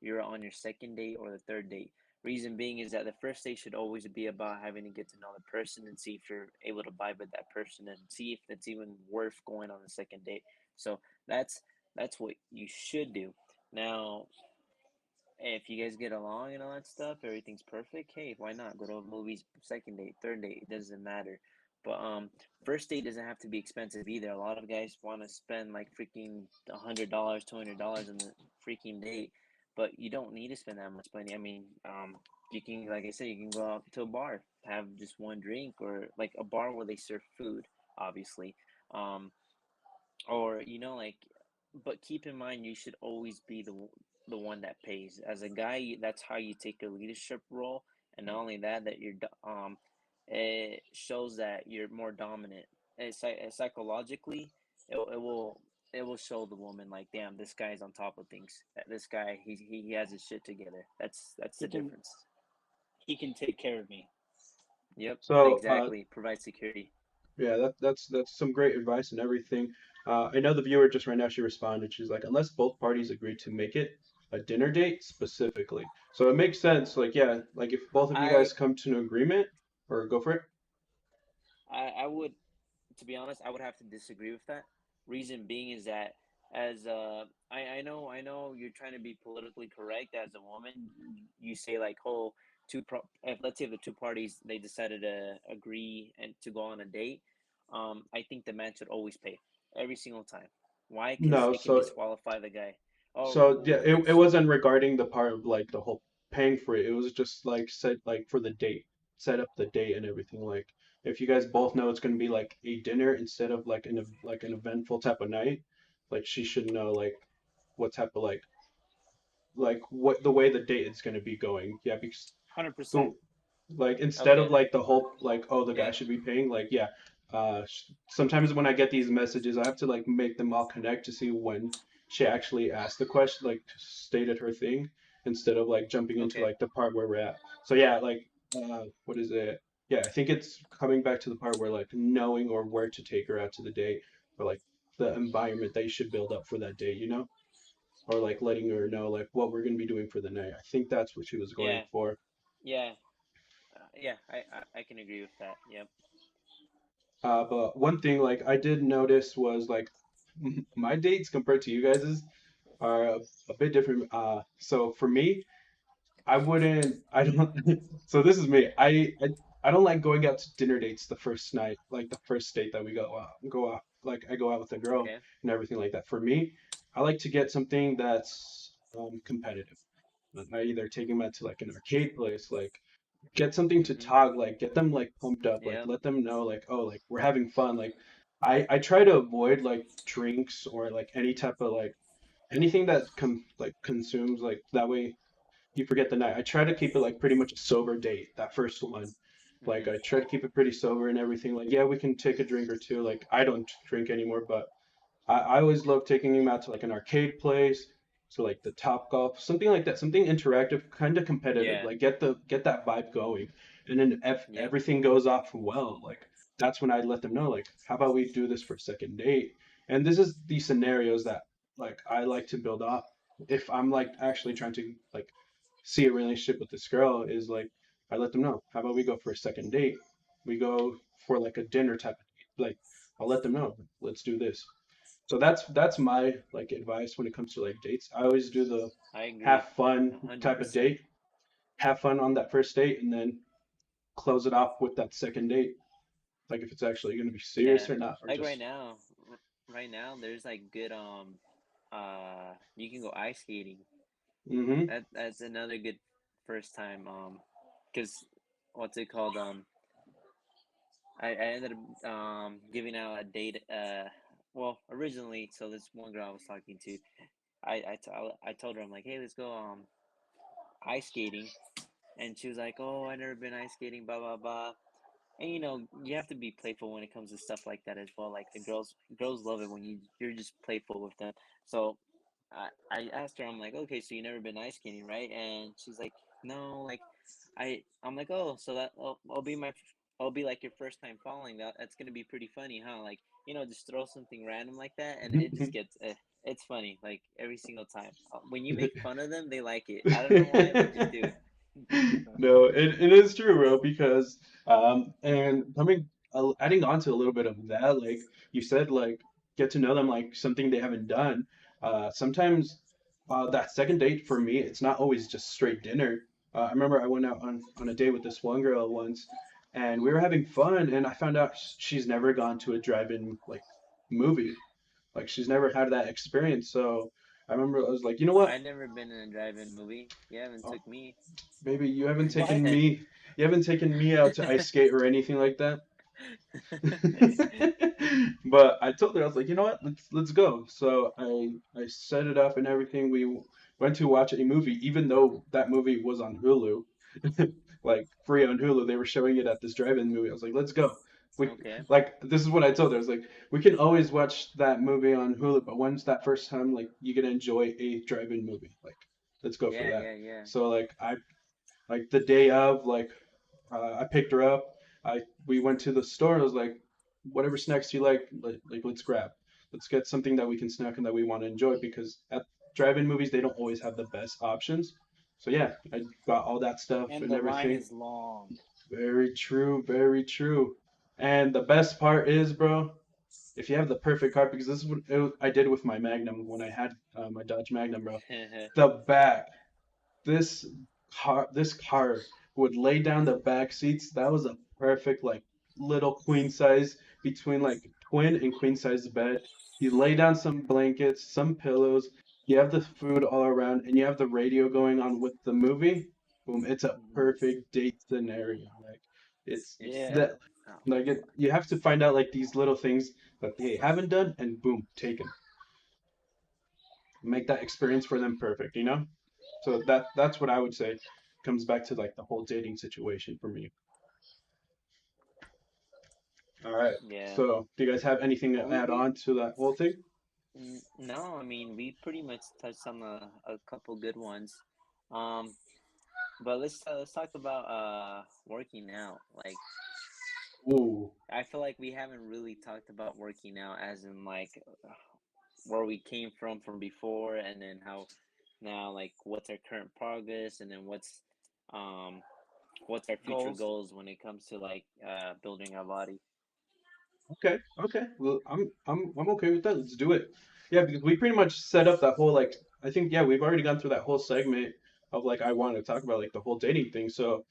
B: you're on your second date or the third date. Reason being is that the first date should always be about having to get to know the person and see if you're able to vibe with that person and see if it's even worth going on the second date. So that's what you should do. Now, if you guys get along and all that stuff, everything's perfect. Hey, why not go to a movies second date, third date? It doesn't matter. But first date doesn't have to be expensive either. A lot of guys want to spend like freaking $100, $200 on the freaking date, but you don't need to spend that much money. I mean, you can, like I said, you can go out to a bar, have just one drink, or like a bar where they serve food, obviously. Um, or like, but keep in mind you should always be the one that pays. As a guy, that's how you take a leadership role, and not only that, that it shows that you're more dominant. Psychologically, it will show the woman like, damn, this guy's on top of things. This guy, he has his shit together. That's
C: He
B: the
C: can
B: difference.
C: he can take care of me.
B: Yep,
A: So
B: exactly. Provide security.
A: yeah, that's some great advice and everything. I know the viewer just right now she responded. She's like, unless both parties agree to make it a dinner date specifically. So it makes sense. Like yeah, like if both of you
B: I
A: guys come to an agreement or go for it.
B: I would, to be honest, I would have to disagree with that. Reason being is that as I know you're trying to be politically correct as a woman. You say like, oh, if let's say the two parties they decided to agree and to go on a date, I think the man should always pay every single time. Why? Because
A: No,
B: it can
A: so
B: disqualify the guy. Oh,
A: so yeah,
B: well,
A: it
B: it's
A: wasn't regarding the part of like the whole paying for it. It was just like set like for the date, set up the date and everything. Like if you guys both know it's gonna be like a dinner instead of like an eventful type of night, like she should know like what type of like what the way the date is gonna be going. Yeah, because
C: 100%.
A: the like instead of
B: okay.
A: like the whole like oh the guy
B: Yeah.
A: should be paying like yeah sometimes when I get these messages I have to like make them all connect to see when she actually asked the question like stated her thing instead of like jumping into
B: Okay.
A: like the part where we're at. So yeah, like what is it, yeah, I think it's coming back to the part where like knowing or where to take her out to the date or like the environment that you should build up for that date, you know? or like letting her know like what we're gonna be doing for the night. I think that's what she was going
B: Yeah,
A: for.
B: yeah, yeah. I can agree with that. Yep.
A: But one thing like I did notice was like my dates compared to you guys's are a bit different. So for me, I don't, so this is me. I don't like going out to dinner dates the first night, like the first date that we go out, like I go out with a girl
B: Okay.
A: and everything like that. For me, I like to get something that's competitive. I either take them out to like an arcade place, like get something to
B: Mhm.
A: talk, like get them like pumped up, like
B: Yep.
A: let them know like, oh, like we're having fun. Like I try to avoid like drinks or like any type of like anything that like consumes like that way you forget the night. I try to keep it like pretty much a sober date, that first one. Like
B: Mhm.
A: I try to keep it pretty sober and everything. Like, yeah, we can take a drink or two. Like I don't drink anymore, but I always love taking him out to like an arcade place, to like the Top Golf, something like that, something interactive, kind of competitive.
B: Yeah.
A: Like get that vibe going, and then if
B: Yep.
A: everything goes off well, like that's when I let them know, like, how about we do this for a second date? And this is the scenarios that like I like to build up. If I'm like actually trying to like see a relationship with this girl, is like I let them know, how about we go for a second date? We go for like a dinner type of date. Like I'll let them know, let's do this. So that's my like advice when it comes to like dates. I always do the
B: I agree.
A: have fun
B: A hundred
A: type of
B: percent.
A: date, have fun on that first date, and then close it off with that second date. Like if it's actually going to be
B: Yeah.
A: serious or not, or
B: Like
A: just
B: right now, there's like good you can go ice skating.
A: mm-hmm.
B: That's another good first time. Cause what's it called? I ended up giving out a date. Well, originally, so this one girl I was talking to, I told her I'm like, hey, let's go ice skating, and she was like, oh, I never been ice skating, blah blah blah. And you have to be playful when it comes to stuff like that as well. Like the girls love it when you're just playful with them. So I asked her, I'm like, okay, so you never been ice skating, right? And she's like, no, like I'm like, oh, so I'll be like your first time falling. That's gonna be pretty funny, huh? Like just throw something random like that, and it just gets it's funny like every single time. When you make fun of them, they like it. I don't know why, but just do it.
A: No, it is true, bro, because and coming adding on to a little bit of that, like you said, like get to know them like something they haven't done. Sometimes that second date for me, it's not always just straight dinner. I remember I went out on a date with this one girl once, and we were having fun, and I found out she's never gone to a drive-in like movie. Like she's never had that experience. So I remember I was like, you know what?
B: I've never been in a drive-in movie. You haven't took me.
A: Baby,
C: What?
A: you haven't taken me out to ice skate or anything like that. But I told her I was like, you know what? Let's go. So I set it up and everything. We went to watch a movie, even though that movie was on Hulu, like free on Hulu. They were showing it at this drive-in movie. I was like, let's go. We
B: Okay.
A: like this is what I told her. I was like, we can always watch that movie on Hulu, but when's that first time like you get to enjoy a drive-in movie? Like, let's go for
B: Yeah,
A: that.
B: yeah, yeah.
A: So like I like the day of, like I picked her up. We went to the store. I was like, whatever snacks you like let's grab. Let's get something that we can snack and that we want to enjoy because at drive-in movies they don't always have the best options. So yeah, I got all that stuff
C: And
A: and
C: the line
A: everything.
C: is long.
A: Very true, very true. And the best part is, bro, if you have the perfect car, because this is what I did with my Magnum when I had my Dodge Magnum, bro. The back this this car would lay down the back seats. That was a perfect like little queen size between like twin and queen size bed. You lay down some blankets, some pillows. You have the food all around, and you have the radio going on with the movie. Boom! It's a
B: Hmm.
A: perfect date scenario. Like it's
C: Yeah.
A: that
B: Oh,
A: like you have to find out like these little things that they haven't done, and boom, take them. Make that experience for them perfect. So that's what I would say comes back to like the whole dating situation for me. All right.
B: yeah.
A: So do you guys have anything to add
B: We
A: on to that whole thing?
B: no, I mean we pretty much touched on a couple good ones. Um, but let's talk about working out. Like
A: Ooh.
B: I feel like we haven't really talked about working out as in like where we came from before, and then how now like what's our current progress, and then um what's our future
C: Goals.
B: goals when it comes to like building our body.
A: Okay, okay. Well, I'm okay with that. Let's do it. Yeah, because we pretty much set up that whole like I think yeah, we've already gone through that whole segment of like I wanted to talk about like the whole dating thing. So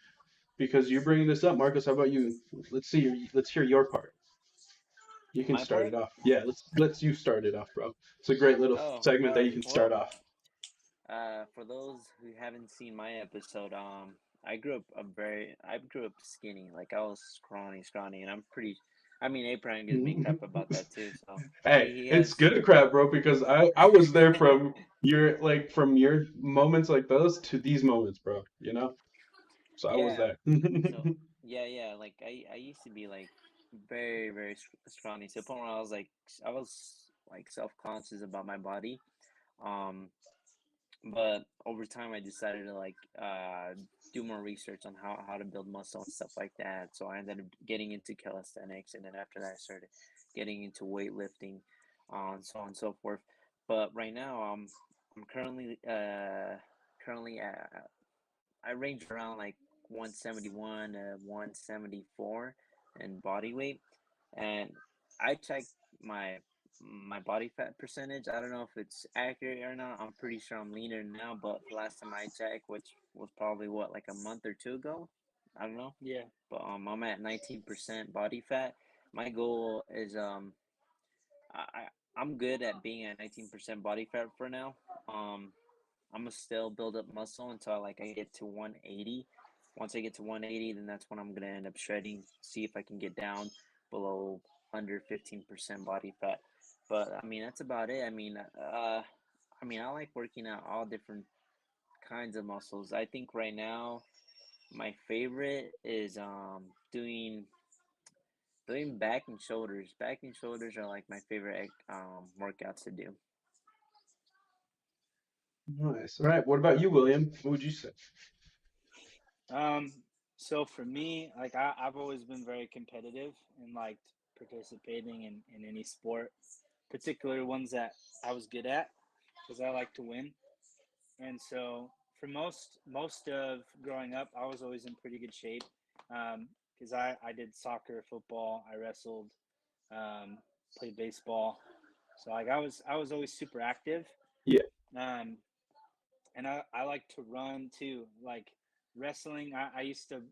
A: because you're bringing this up, Marcus, how about you? Let's hear your part. You can
B: My
A: start
B: part?
A: it off. Yeah, let's you start it off, bro. It's a great little
B: Oh,
A: segment
B: all
A: that you
B: right.
A: can start
B: Well,
A: off.
B: for those who haven't seen my episode, I grew up skinny. Like I was scrawny, and I'm pretty. I mean, Abraham gives me crap about that too. So
A: Hey,
B: he
A: it's
B: has.
A: good crap, bro, because I was there from your moments like those to these moments, bro. You know, so I was
B: Yeah.
A: there.
B: So yeah. Like I used to be like very scrawny to the point where I was like self conscious about my body. Um, but over time I decided to like do more research on how to build muscle and stuff like that. So I ended up getting into calisthenics, and then after that I started getting into weightlifting, and so on and so forth. But right now I'm currently I range around like 171 to 174 in body weight, and I check my my body fat percentage. I don't know if it's accurate or not. I'm pretty sure I'm leaner now, but the last time I checked, which was probably what like a month or two ago, I don't know.
C: Yeah.
B: But I'm at 19% body fat. My goal is I'm good at being at 19% body fat for now. Um, I'm gonna still build up muscle until I get to 180. Once I get to 180, then that's when I'm gonna end up shredding. See if I can get down below under 15% body fat. But I mean that's about it. I mean I like working out all different kinds of muscles. I think right now my favorite is doing back and shoulders. Back and shoulders are like my favorite workouts to do.
A: Nice. All right. What about you, William? What would you say?
C: Um, so for me, like I've always been very competitive and liked participating in any sport, particularly ones that I was good at because I like to win. And so for most of growing up, I was always in pretty good shape because I did soccer, football, I wrestled, um, played baseball. So like I was always super active.
A: Yeah.
C: Um, and I like to run too. Like wrestling, I used to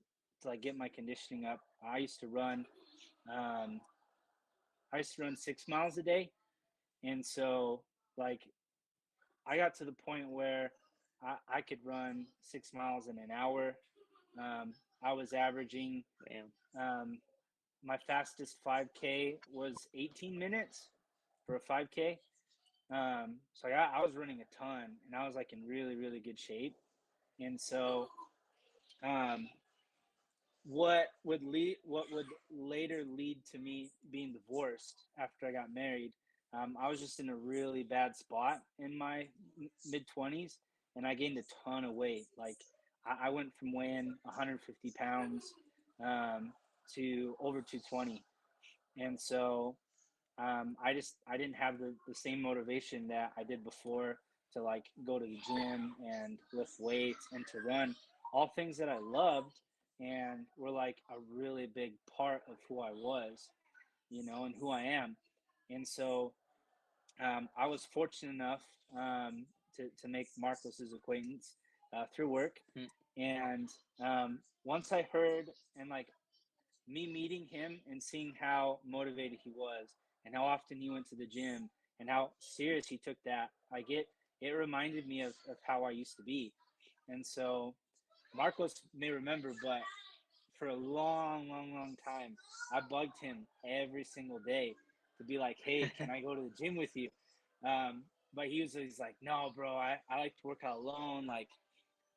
C: like get my conditioning up. Um, I used to run 6 miles a day, and so like I got to the point where I could run 6 miles in an hour. I was averaging
B: Damn.
C: um, my fastest 5K was 18 minutes for a 5K. So I was running a ton, and I was like in really good shape. And so um, what would later lead to me being divorced after I got married. I was just in a really bad spot in my mid 20s, and I gained a ton of weight. Like I went from weighing 150 pounds um, to over 220, and so I didn't have the same motivation that I did before to like go to the gym and lift weights and to run, all things that I loved and were like a really big part of who I was, and who I am. And so I was fortunate enough to make Marcos's acquaintance through work.
B: Hmm.
C: And once I heard and like me meeting him and seeing how motivated he was and how often he went to the gym and how serious he took that, like it reminded me of how I used to be. And so Marcos may remember, but for a long time, I bugged him every single day to be like, hey, can I go to the gym with you? But he's like, no, bro, I like to work out alone. Like,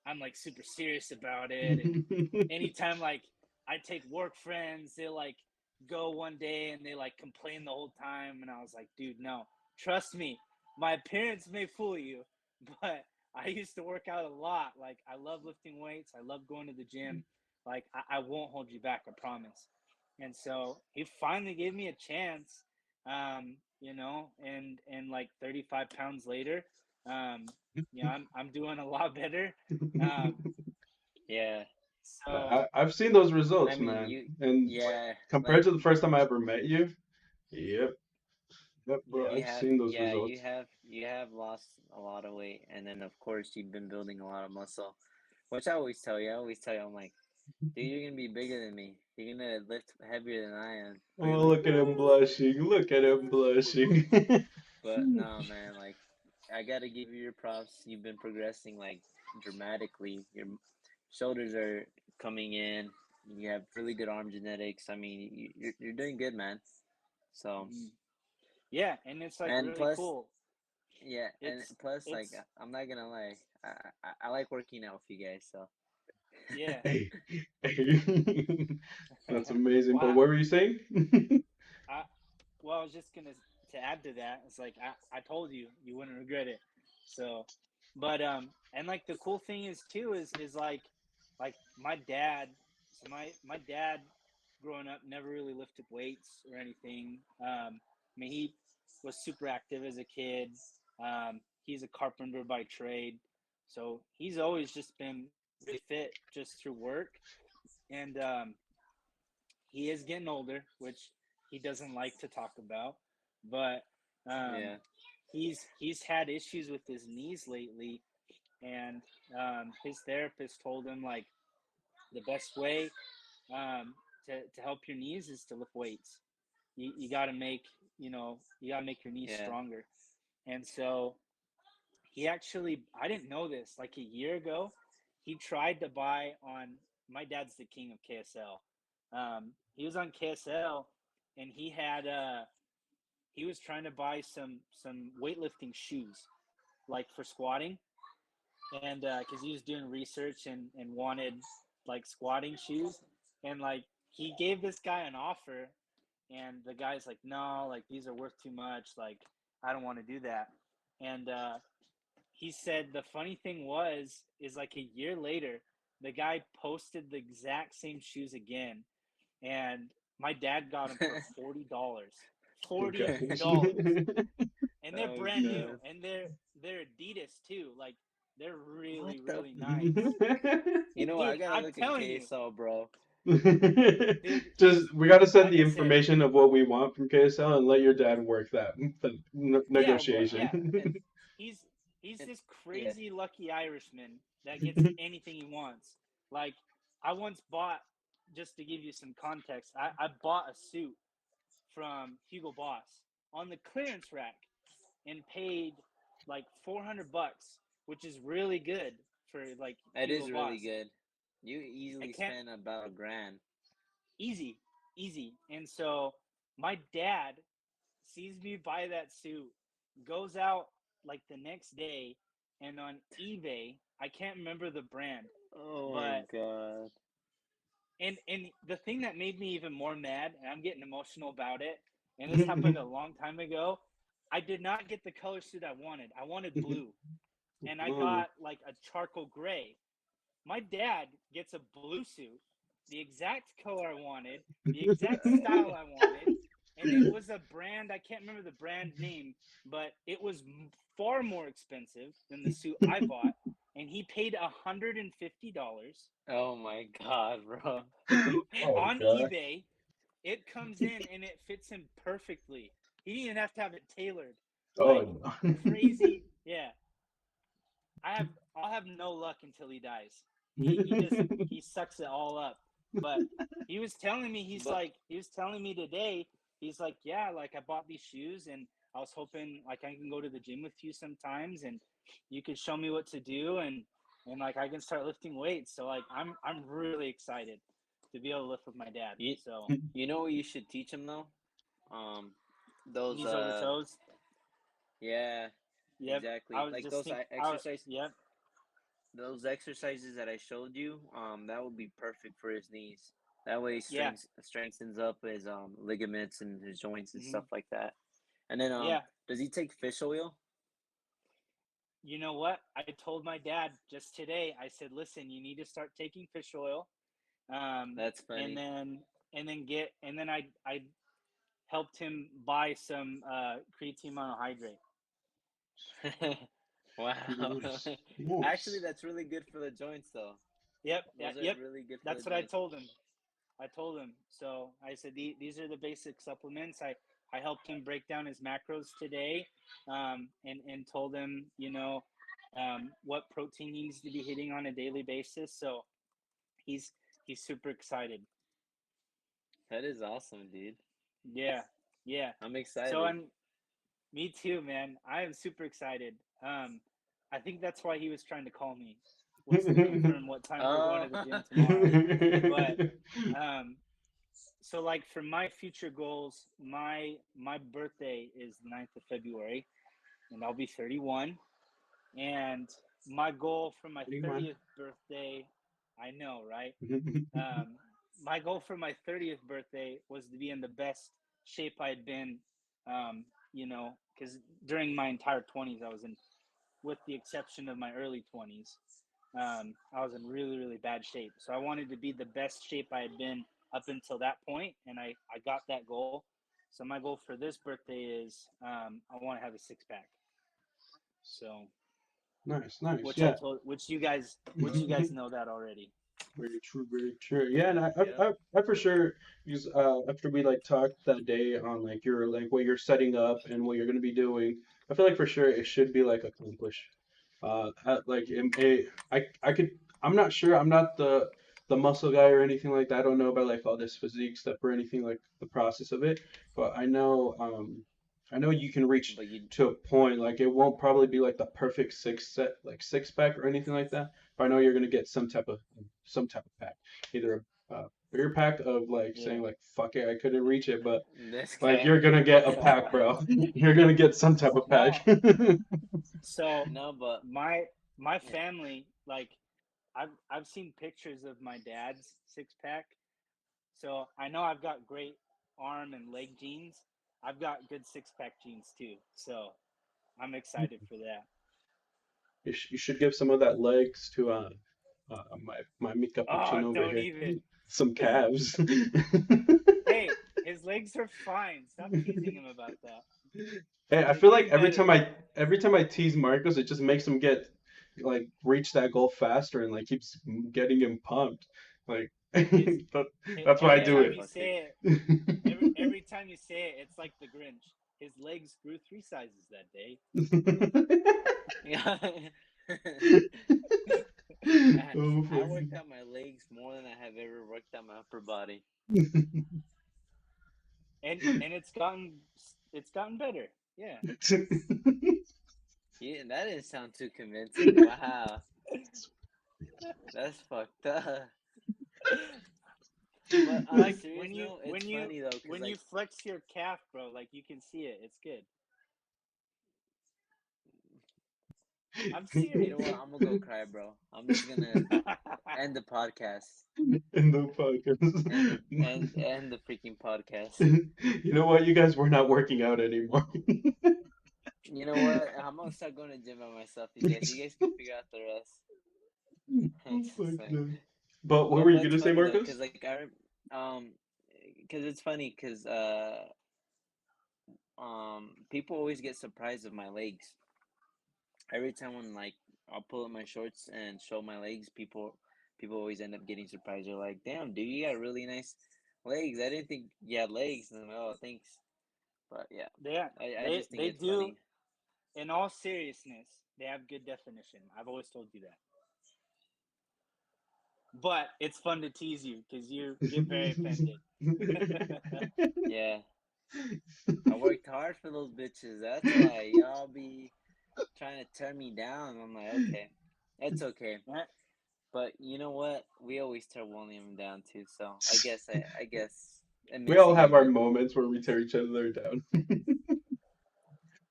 C: I'm like super serious about it. And anytime like I take work friends, they like go one day and they like complain the whole time. And I was like, dude, no, trust me. My appearance may fool you, but I used to work out a lot. Like I love lifting weights. I love going to the gym. Like I won't hold you back, I promise. And so he finally gave me a chance. and like 35 pounds later, I'm doing a lot better. Um,
B: Yeah.
C: so
A: I've seen those
B: I
A: results,
B: mean,
A: man. And
B: yeah,
A: compared
B: like
A: to the first time I ever met you, yep, yep, bro,
C: yeah,
A: I've seen those
B: you
A: results.
B: have lost a lot of weight, and then of course you've been building a lot of muscle, which I always tell you. I always tell you, I'm like, dude, you're gonna be bigger than me. You're gonna lift heavier than I am,
A: Oh,
B: really.
A: look at him blushing. Look at him blushing.
B: But no, man, like I gotta give you your props. You've been progressing like dramatically. Your shoulders are coming in. You have really good arm genetics. I mean, you're doing good, man. So,
C: mhm. Yeah, and it's like
B: and
C: really
B: plus,
C: cool.
B: yeah, and
C: It's
B: plus, like
C: it's
B: I'm not gonna lie, I like working out with you guys. So,
C: yeah.
A: Hey, hey. That's amazing.
C: Well,
A: But what were you saying?
C: I well, I was just gonna to add to that. It's like I told you you wouldn't regret it. So, but and like the cool thing is too is like my dad. So my dad growing up never really lifted weights or anything. I mean he was super active as a kid. He's a carpenter by trade, so he's always just been really fit just through work. And he is getting older, which he doesn't like to talk about, but um,
B: yeah,
C: he's had issues with his knees lately, and his therapist told him like the best way to help your knees is to lift weights. You got to make you got to make your knees
B: yeah,
C: stronger, and so he actually I didn't know this like a year ago. He tried to buy on my dad's the king of KSL. He was on KSL and he was trying to buy some weightlifting shoes like for squatting and because he was doing research and wanted like squatting shoes and like he gave this guy an offer and the guy's like no like these are worth too much like I don't want to do that and he said the funny thing was is like a year later the guy posted the exact same shoes again and my dad got them for $40.
A: Okay.
C: $40. And they're
B: oh
C: brand new
B: god,
C: and they're Adidas too. Like they're
B: what
C: really
B: the?
C: really nice.
B: You know what? I
C: Dude,
B: gotta
C: I'm
B: look at
C: telling you.
B: KSL, bro.
C: Dude,
A: Just we got to send
C: like
A: the
C: I said,
A: information of what we want from KSL and let your dad work that the
C: yeah,
A: negotiation.
C: yeah.
B: And
C: He's he's
B: and
C: this
B: yeah,
C: crazy lucky Irishman that gets anything he wants. Like I once bought just to give you some context, I bought a suit from Hugo Boss on the clearance rack and paid like $400, which is really good for like
B: it
C: Hugo
B: is really
C: Boss.
B: good. You
C: I
B: easily
C: can't
B: spend about a grand.
C: easy, easy. And so my dad sees me buy that suit, goes out like the next day, and on eBay, I can't remember the brand,
B: Oh my
C: but
B: god.
C: and the thing that made me even more mad, and I'm getting emotional about it, and this happened a long time ago. I did not get the color suit I wanted. I wanted blue, and I
A: Ooh.
C: got like a charcoal gray. My dad gets a blue suit, the exact color I wanted, the exact style I wanted, and it was a brand I can't remember the brand name, but it was far more expensive than the suit I bought, and he paid $150
B: Oh my god, bro.
A: Oh
C: on
A: god.
C: eBay. It comes in and it fits him perfectly. He didn't even have to have it tailored.
A: Oh
C: Like
A: no.
C: crazy, yeah. I'll have no luck until he dies. He sucks it all up. But
B: But
C: he was telling me today, he's like, yeah, like I bought these shoes and I was hoping like I can go to the gym with you sometimes and you could show me what to do and like I can start lifting weights. So like I'm really excited to be able to lift with my dad.
B: you
C: So
B: you know what you should teach him though? Um, those
C: knees over toes.
B: yeah,
C: Yep. I
B: exactly.
C: was
B: Like
C: just think I yep.
B: those exercises that I showed you. That would be perfect for his knees. That way, he
C: Yeah.
B: strengthens up his ligaments and his joints and
C: Hmm.
B: stuff like that. And then
C: Yeah.
B: does he take fish oil?
C: You know what? I told my dad just today. I said, "Listen, you need to start taking fish oil,
B: That's
C: and
B: funny.
C: then and then get and then I helped him buy some creatine monohydrate.
B: Wow.
A: Nice,
B: Actually,
A: nice.
B: that's really good for the joints, though.
C: Yep, yeah,
B: Those are
C: yep.
B: really good for the
C: That's what I
B: joints.
C: told him. I told him. So I said, these are the basic supplements. I helped him break down his macros today, and told him, what protein he needs to be hitting on a daily basis. So he's he's super excited.
B: That is awesome, dude.
C: Yeah, yeah.
B: I'm
C: So
B: excited.
C: and me too, man. I am super excited. I think that's why he was trying to call me, was to confirm what time we're going
B: Oh,
C: to the gym tomorrow. But um, so like for my future goals, my birthday is the 9th of February, and I'll be 31. And my goal for my
A: Anyone?
C: 30th birthday, I know, right? Um, my goal for my 30th birthday was to be in the best shape I'd been, because during my entire 20s, I was in, with the exception of my early 20s, I was in really, really bad shape. So I wanted to be the best shape I had been up until that point, and I got that goal. So my goal for this birthday is I want to have a six pack. So
A: Nice, nice.
C: which I
A: Yeah.
C: told, which you guys know that already.
A: Very true, very true. Yeah, and
B: yep.
A: I for sure because after we like talked that day on like your like what you're setting up and what you're gonna be doing, I feel like for sure it should be like accomplished. Like I could I'm not sure I'm not the muscle guy or anything like that. I don't know about like all this physique stuff or anything like the process of it, but I know you can reach
B: But you,
A: to a point like it won't probably be like the perfect six pack or anything like that. But I know you're gonna get some type of pack, either a bigger pack of like saying
C: Yeah.
A: like fuck it I couldn't reach it, but
B: this
A: like
B: guy.
A: you're gonna get a pack, bro. You're gonna get some type of pack.
C: No. So
B: No, but
C: my
B: yeah.
C: family, like, I've seen pictures of my dad's six pack. So I know I've got great arm and leg genes. I've got good six pack genes too. So I'm excited for that.
A: You should give some of that legs to my mi
C: Oh,
A: cappuccino over
C: don't
A: here.
C: even.
A: Some calves.
C: Hey, his legs are fine. Stop teasing him about that.
A: Hey, I
C: They're
A: feel like
C: getting better.
A: every time I tease Marcos, it just makes him get like reach that goal faster and like keeps getting him pumped. Like
C: His,
A: that's why I
C: every
B: Yeah,
A: do
B: you're
C: time
A: it.
C: you
B: fucking.
C: say it, every time you say it, it's like the Grinch. His legs grew 3 sizes that day.
B: Yeah.
A: Oh
B: I
A: fuck.
B: worked out my legs more than I have ever worked out my upper body.
C: And it's gotten better. Yeah.
B: Yeah, that didn't sound too convincing. Wow, that's fucked up. But on a
C: Like
B: serious
C: when you
B: note, it's
C: when you
B: funny though, cause
C: when you
B: like,
C: flex your calf, bro, like you can see it. It's good. I'm
B: you know
C: serious.
B: what? I'm gonna go cry, bro. I'm just gonna end the podcast.
A: In the podcast.
B: End the freaking podcast.
A: You know what, you guys were not working out anymore.
B: You know what? I'm gonna start going to gym by myself. You guys can figure out the rest. I'm
A: Oh
B: just
A: fuck
B: saying.
A: no. But what were you
B: But it's
A: gonna say,
B: funny though,
A: Marcos?
B: cause like um, cause it's funny, cause people always get surprised of my legs. Every time when like I'll pull up my shorts and show my legs, people always end up getting surprised. They're like, "Damn, dude, you got really nice legs. I didn't think you had legs." And I'm like, "Oh, thanks." But yeah,
C: Yeah,
B: I
C: they
B: just think
C: they
B: it's
C: do.
B: funny.
C: In all seriousness, they have good definition. I've always told you that. But it's fun to tease you because you get very offended.
B: Yeah, I worked hard for those bitches. That's why y'all be trying to tear me down. I'm like, okay, it's okay. But you know what? We always tear William down too. So I guess
A: We
B: admits
A: all
B: he
A: have
B: did
A: our
B: it.
A: moments where we tear each other down.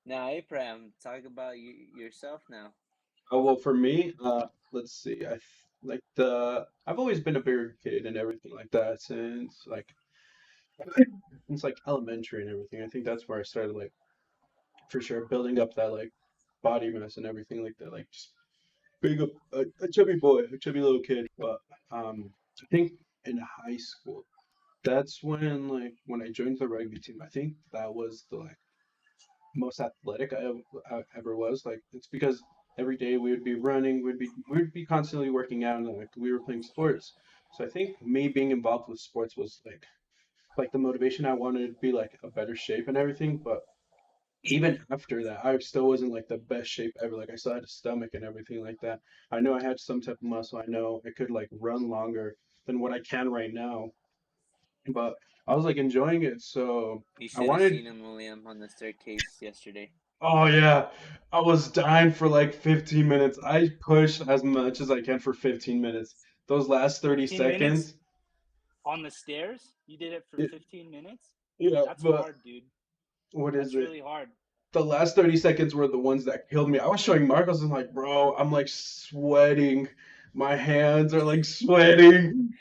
B: Now, Abraham, talk about yourself now.
A: Oh well, for me, let's see. Like I've always been a bigger kid and everything like that since like elementary and everything. I think that's where I started like for sure building up that like body mass and everything like that. Like just being a chubby boy, a chubby little kid. But I think in high school. that's when like when I joined the rugby team. I think that was the like most athletic I ever was. Like it's because every day we would be running, we would be constantly working out, and like we were playing sports. So I think me being involved with sports was like the motivation. I wanted to be like a better shape and everything, but even after that, I still wasn't like the best shape ever. Like I still had a stomach and everything like that. I know I had some type of muscle. I know I could like run longer than what I can right now, but I was like enjoying it. So
B: You
A: I
B: should have
A: wanted.
B: seen him, William, on the staircase yesterday.
A: Oh yeah, I was dying for like 15 minutes. I pushed as much as I can for 15 minutes. Those last 30
C: 15 minutes
A: seconds,
C: on the stairs? You did it for
A: it,
C: 15 minutes?
A: yeah,
C: That's
A: but
C: hard, dude.
A: what is
C: That's
A: it?
C: really hard.
A: The last 30 seconds were the ones that killed me. I was showing Marcos and like, bro, I'm like sweating. My hands are like sweating.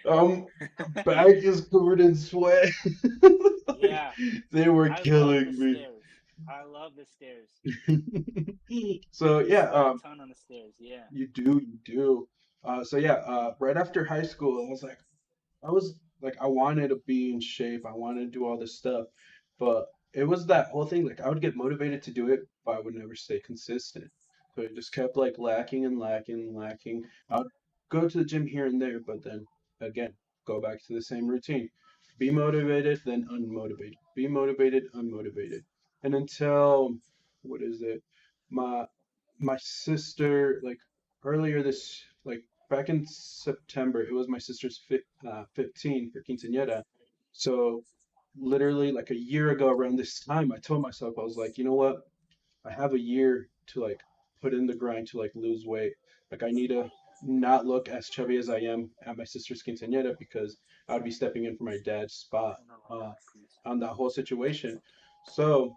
A: Back is covered in sweat. Like,
C: Yeah,
A: they were
C: I love the
A: killing
C: stairs. I love the stairs.
A: me. So
C: I
A: yeah,
C: sweat a ton on the stairs. Yeah.
A: you do. So yeah, right after high school, I was like, I wanted to be in shape. I wanted to do all this stuff, but it was that whole thing. Like, I would get motivated to do it, but I would never stay consistent. So it just kept like lacking and lacking and lacking. I'd go to the gym here and there, but then again, go back to the same routine. Be motivated, then unmotivated. Be motivated, unmotivated. And until, what is it? My my sister, like earlier this, like back in September, it was my sister's 15 for quinceañera. So literally like a year ago around this time, I told myself, I was like, you know what? I have a year to like put in the grind to like lose weight. Like I need to not look as chubby as I am at my sister's quinceañera because I would be stepping in for my dad's spot uh, on that whole situation. So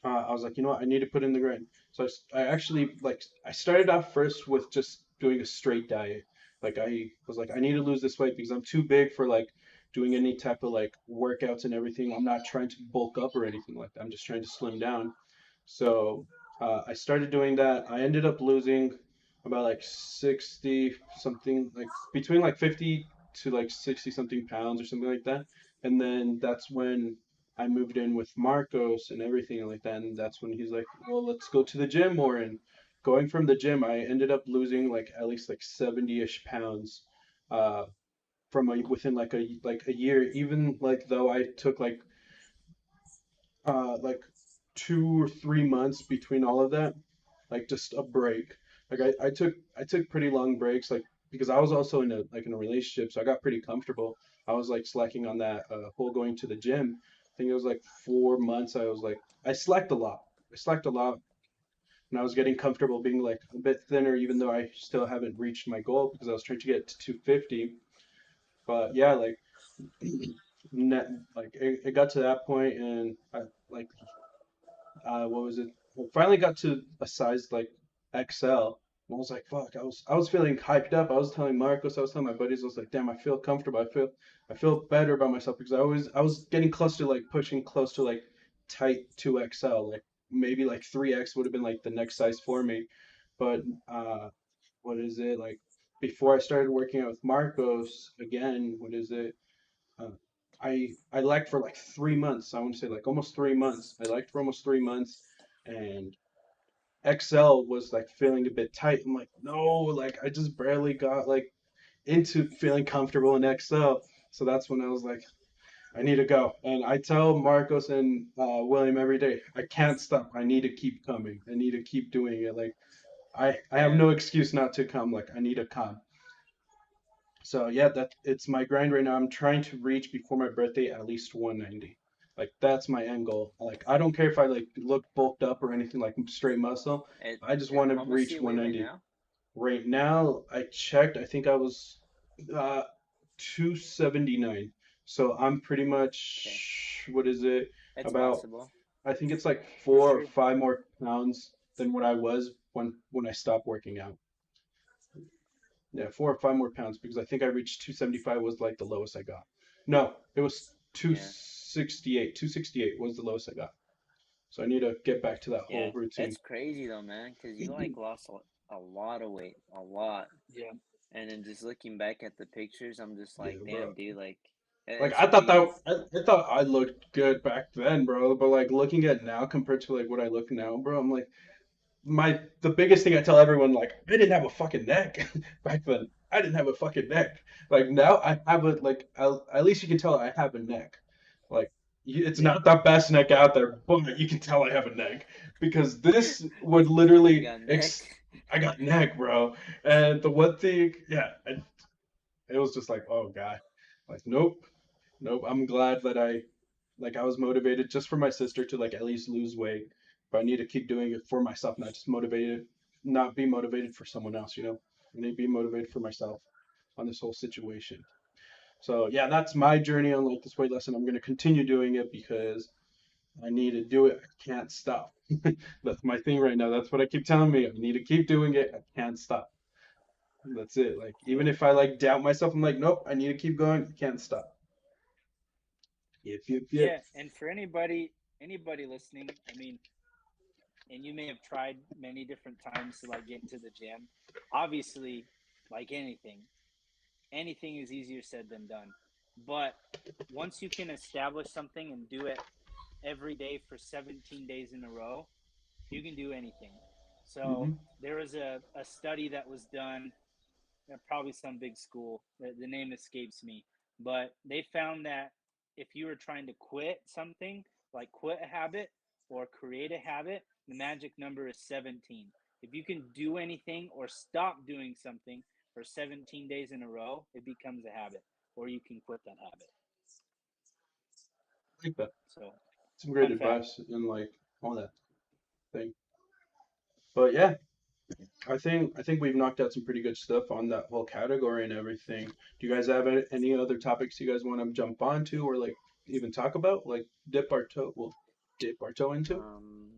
A: I was like, you know what, I need to put in the grind. So I actually like I started off first with just doing a straight diet. Like I was like, I need to lose this weight because I'm too big for like doing any type of like workouts and everything. I'm not trying to bulk up or anything like that. I'm just trying to slim down. So I started doing that. I ended up losing about like 60 something, like between like 50 to like 60 something pounds or something like that. And then that's when I moved in with Marcos and everything like that. And that's when he's like, well, let's go to the gym more. And going from the gym, I ended up losing like at least like 70-ish pounds uh, from within like a year, even like though I took like 2 or 3 months between all of that, like just a break. Like I took pretty long breaks, like because I was also in a relationship, so I got pretty comfortable. I was like slacking on that whole going to the gym. I think it was like 4 months. I was like I slacked a lot. I slacked a lot, and I was getting comfortable being like a bit thinner, even though I still haven't reached my goal because I was trying to get to 250. But yeah, like net, like it got to that point, and like what was it? I finally got to a size like XL. And I was like, fuck, I was feeling hyped up. I was telling Marcos, I was telling my buddies, I was like, damn, I feel comfortable. I feel better about myself because I was getting close to like pushing close to like tight 2XL. Like maybe like 3X would have been like the next size for me. But what is it? Like before I started working out with Marcos again, what is it? Uh, I liked for like 3 months. I want to say like almost 3 months. I liked for almost 3 months, and XL was like feeling a bit tight. I'm like, no, like I just barely got like into feeling comfortable in XL. So that's when I was like, I need to go. And I tell Marcos and William every day, I can't stop. I need to keep coming. I need to keep doing it. Like I have
B: Yeah.
A: no excuse not to come. Like I need to come. So yeah, that it's my grind right now. I'm trying to reach before my birthday at least 190. Like that's my end goal. Like I don't care if I like look bulked up or anything like straight muscle.
B: And
A: I just want to
B: how much do
A: reach
B: you weigh right
A: 190.
B: now?
A: Right now, I checked. I think I was uh 279. So I'm pretty
B: Okay,
A: much what is it?
B: it's
A: About
B: possible.
A: I think it's like
C: For
A: 4 or 5 more pounds than what I was when I stopped working out. Yeah, 4 or 5 more pounds because I think I reached 275 was like the lowest I got. No, it was
B: Yeah,
A: 268. 268 was the lowest I got. So I need to get back to that whole
B: yeah,
A: routine.
B: it's crazy though, man. Cause you like lost a lot of weight, a lot.
C: yeah.
B: And then just looking back at the pictures, I'm just
A: Yeah,
B: like,
A: bro.
B: damn, dude, like.
A: Like
B: It should be.
A: I thought I looked good back then, bro. But like looking at now compared to like what I look now, bro, I'm like the biggest thing I tell everyone, like, I didn't have a fucking neck back then. I didn't have a fucking neck. Like now I have a like at least you can tell I have a neck. Like it's
B: Yeah.
A: not the best neck out there, but you can tell I have a neck because this would
B: You
A: literally
B: got neck.
A: I got neck, bro. And the one thing, yeah, it was just like, oh god, like nope, nope. I'm glad that I was motivated just for my sister to like at least lose weight, but I need to keep doing it for myself, not be motivated for someone else. I need to be motivated for myself on this whole situation. So yeah, that's my journey on like this weight lesson. I'm gonna continue doing it because I need to do it. I can't stop. That's my thing right now. That's what I keep telling me. I need to keep doing it. I can't stop. That's it. Like even
C: Yeah.
A: if I like doubt myself, I'm like, nope. I need to keep going. I can't stop. Yep.
C: Yeah, and for anybody listening, I mean, and you may have tried many different times to like get into the gym. Obviously, like anything is easier said than done. But once you can establish something and do it every day for 17 days in a row, you can do anything. So
A: Hmm.
C: there was a study that was done at probably some big school. The name escapes me, but they found that if you were trying to quit something, like quit a habit or create a habit, the magic number is 17. If you can do anything or stop doing something for 17 days in a row, it becomes a habit, or you can quit that habit.
A: I like that.
C: So,
A: Some great
C: fun fact.
A: advice and like all that thing. But yeah, I think we've knocked out some pretty good stuff on that whole category and everything. Do you guys have any other topics you guys want to jump onto or like even talk about? Like dip our toe into?
B: Um.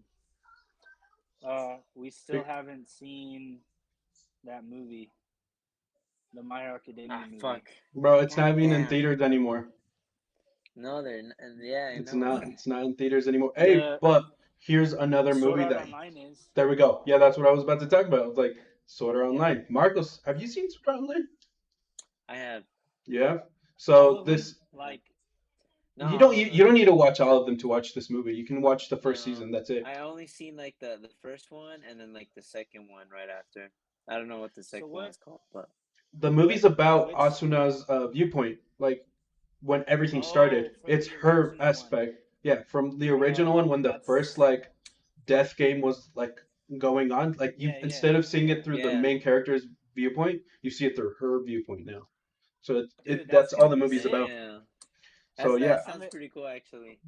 C: We still
A: Pick-
C: haven't seen that movie, the My Hero Academia
B: Ah, fuck.
C: movie.
A: Bro, it's not even in
B: Damn.
A: theaters anymore.
B: No, and yeah, I
A: It's
B: know.
A: not it's not in theaters anymore. Hey,
C: The
A: but here's another
C: Sword
A: movie
C: Art
A: that
C: Online is.
A: there we go. Yeah, that's what I was about to talk about. I was like Sword Art Online. Marcos, have you seen Sword Art Online?
B: I have.
A: Yeah.
C: All
A: So
C: of them,
A: this
C: like,
B: Not all of
A: you don't
B: them.
A: need to watch all of them to watch this movie. You can watch the first
B: No,
A: season. That's it.
B: I only seen like the first one and then like the second one right after. I don't know what the
C: so
B: second one is called, but
A: The movie's about
C: which,
A: Asuna's viewpoint, like when everything started.
C: oh, from
A: It's
C: the
A: her
C: original one.
A: aspect. Yeah, from the original
C: Oh,
A: one when the first
C: that's,
A: like death game was like going on. Like you
C: yeah, yeah,
A: instead of seeing
C: yeah.
A: it through the
B: yeah.
A: main character's viewpoint, you see it through her viewpoint now. So
C: Dude, that's
A: that's all the
C: fucking
A: movie's
C: sick.
A: about.
B: Damn.
A: So
B: That
A: yeah,
C: I'm,
B: sounds pretty cool actually.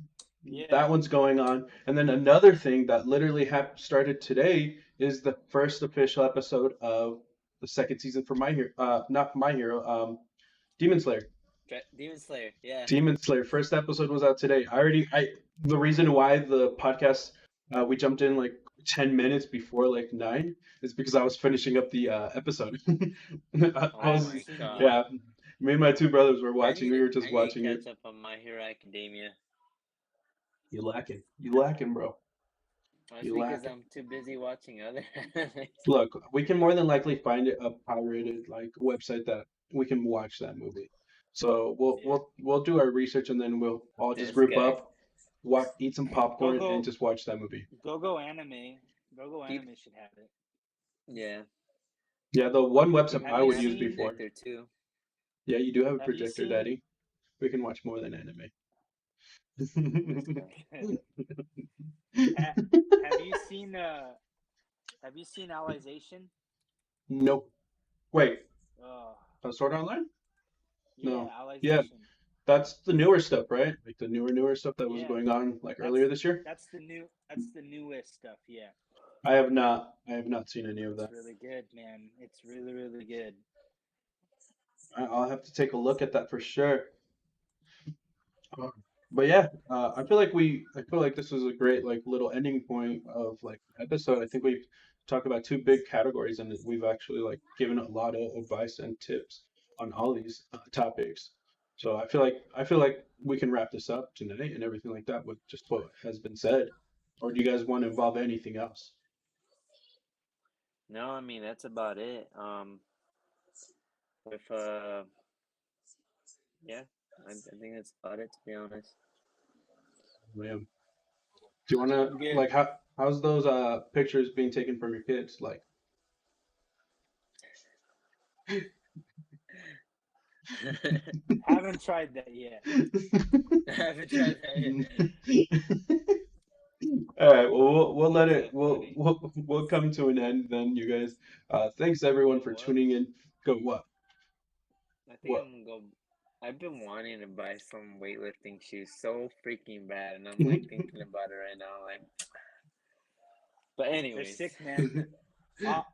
C: yeah.
A: that one's going on. And then another thing that literally started today is the first official episode of the second season for My Hero, not My Hero, Demon Slayer.
B: Demon Slayer. Yeah.
A: Demon Slayer first episode was out today. The reason why the podcast we jumped in like 10 minutes before like 9 is because I was finishing up the episode. I
C: I
B: Oh
C: haven't
B: my
A: was
C: seen it
B: god.
C: yet.
A: yeah. Me and my two brothers were watching. We were
B: I
A: just
B: need to
A: watching it.
B: catch up on My Hero Academia.
A: You lacking. You lacking, bro.
B: That's
A: You
B: because
A: lacking.
B: I'm too busy watching other animes.
A: Look, we can more than likely find a pirated like website that we can watch that movie. So
C: Yeah.
A: we'll do our research and then we'll all just
B: This
A: group
B: guy.
A: up, eat some popcorn, and
C: Go
A: just watch that movie.
C: Go Anime. Go
B: Peop
C: Anime should have it.
B: Yeah.
A: Yeah, the one website
B: I
C: Have
A: I
B: mean,
C: you
A: would
B: I have a
A: use
C: seen?
A: before.
B: projector too.
A: Yeah, you do have a
C: Have you
A: projector,
C: seen?
A: Daddy. We can watch more than anime.
B: This guy.
C: ha, have you seen? Have you seen Alization?
A: Nope. Wait,
C: Uh,
A: Sword Art Online?
C: yeah,
A: No. Yeah,
C: Alization.
A: that's the newer stuff, right? Like the newer stuff that was
C: Yeah,
A: going on like
C: that's
A: earlier this year.
C: that's the newest stuff. Yeah,
A: I have not seen any of
C: it's
A: that.
C: really good, man. It's really good.
A: I'll have to take a look at that for sure. But yeah, I feel like this was a great like little ending point of like episode. I think we've talked about two big categories, and we've actually like given a lot of advice and tips on all these topics. So I feel like we can wrap this up tonight and everything like that with just what has been said. Or do you guys want to involve anything else?
B: No, I mean that's about it. With yeah. I think that's about it, to be honest.
A: William, do you wanna
C: I'm good.
A: like how's those pictures being taken from your kids? Like,
C: Haven't tried that yet.
B: I haven't tried that yet.
A: all right, well we'll let
B: That's
A: it
B: so funny.
A: we'll come to an end then, you guys. Thanks everyone
B: You know
A: for
B: what?
A: tuning in. Go what?
B: I think
A: What?
B: I'm gonna go. I've been wanting to buy some weightlifting shoes so freaking bad, and I'm like thinking about it right now. Like, but
C: They're
B: anyways,
C: sick, man. I'll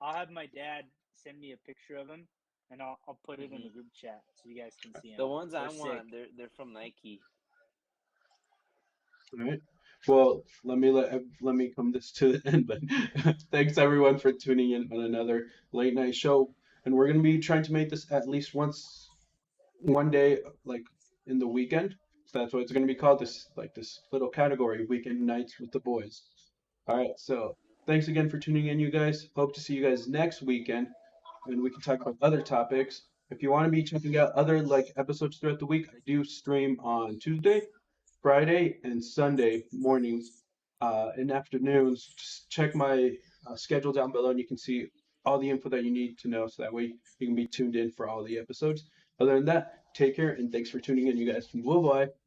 C: have my dad send me a picture of them, and I'll put it in the
B: hmm
C: group chat so you guys can see them.
B: the ones I
C: They're sick.
B: want, they're from Nike.
A: All right. Well, let me come this to the end then. Thanks everyone for tuning in on another late night show, and we're gonna be trying to make this at least once one day, like in the weekend. So that's what it's gonna be called. This little category, weekend nights with the boys. All right. So thanks again for tuning in, you guys. Hope to see you guys next weekend, and we can talk about other topics. If you want to be checking out other like episodes throughout the week, I do stream on Tuesday, Friday, and Sunday mornings and afternoons. Just check my schedule down below, and you can see all the info that you need to know, so that way you can be tuned in for all the episodes. Other than that, take care and thanks for tuning in, you guys. Bye bye.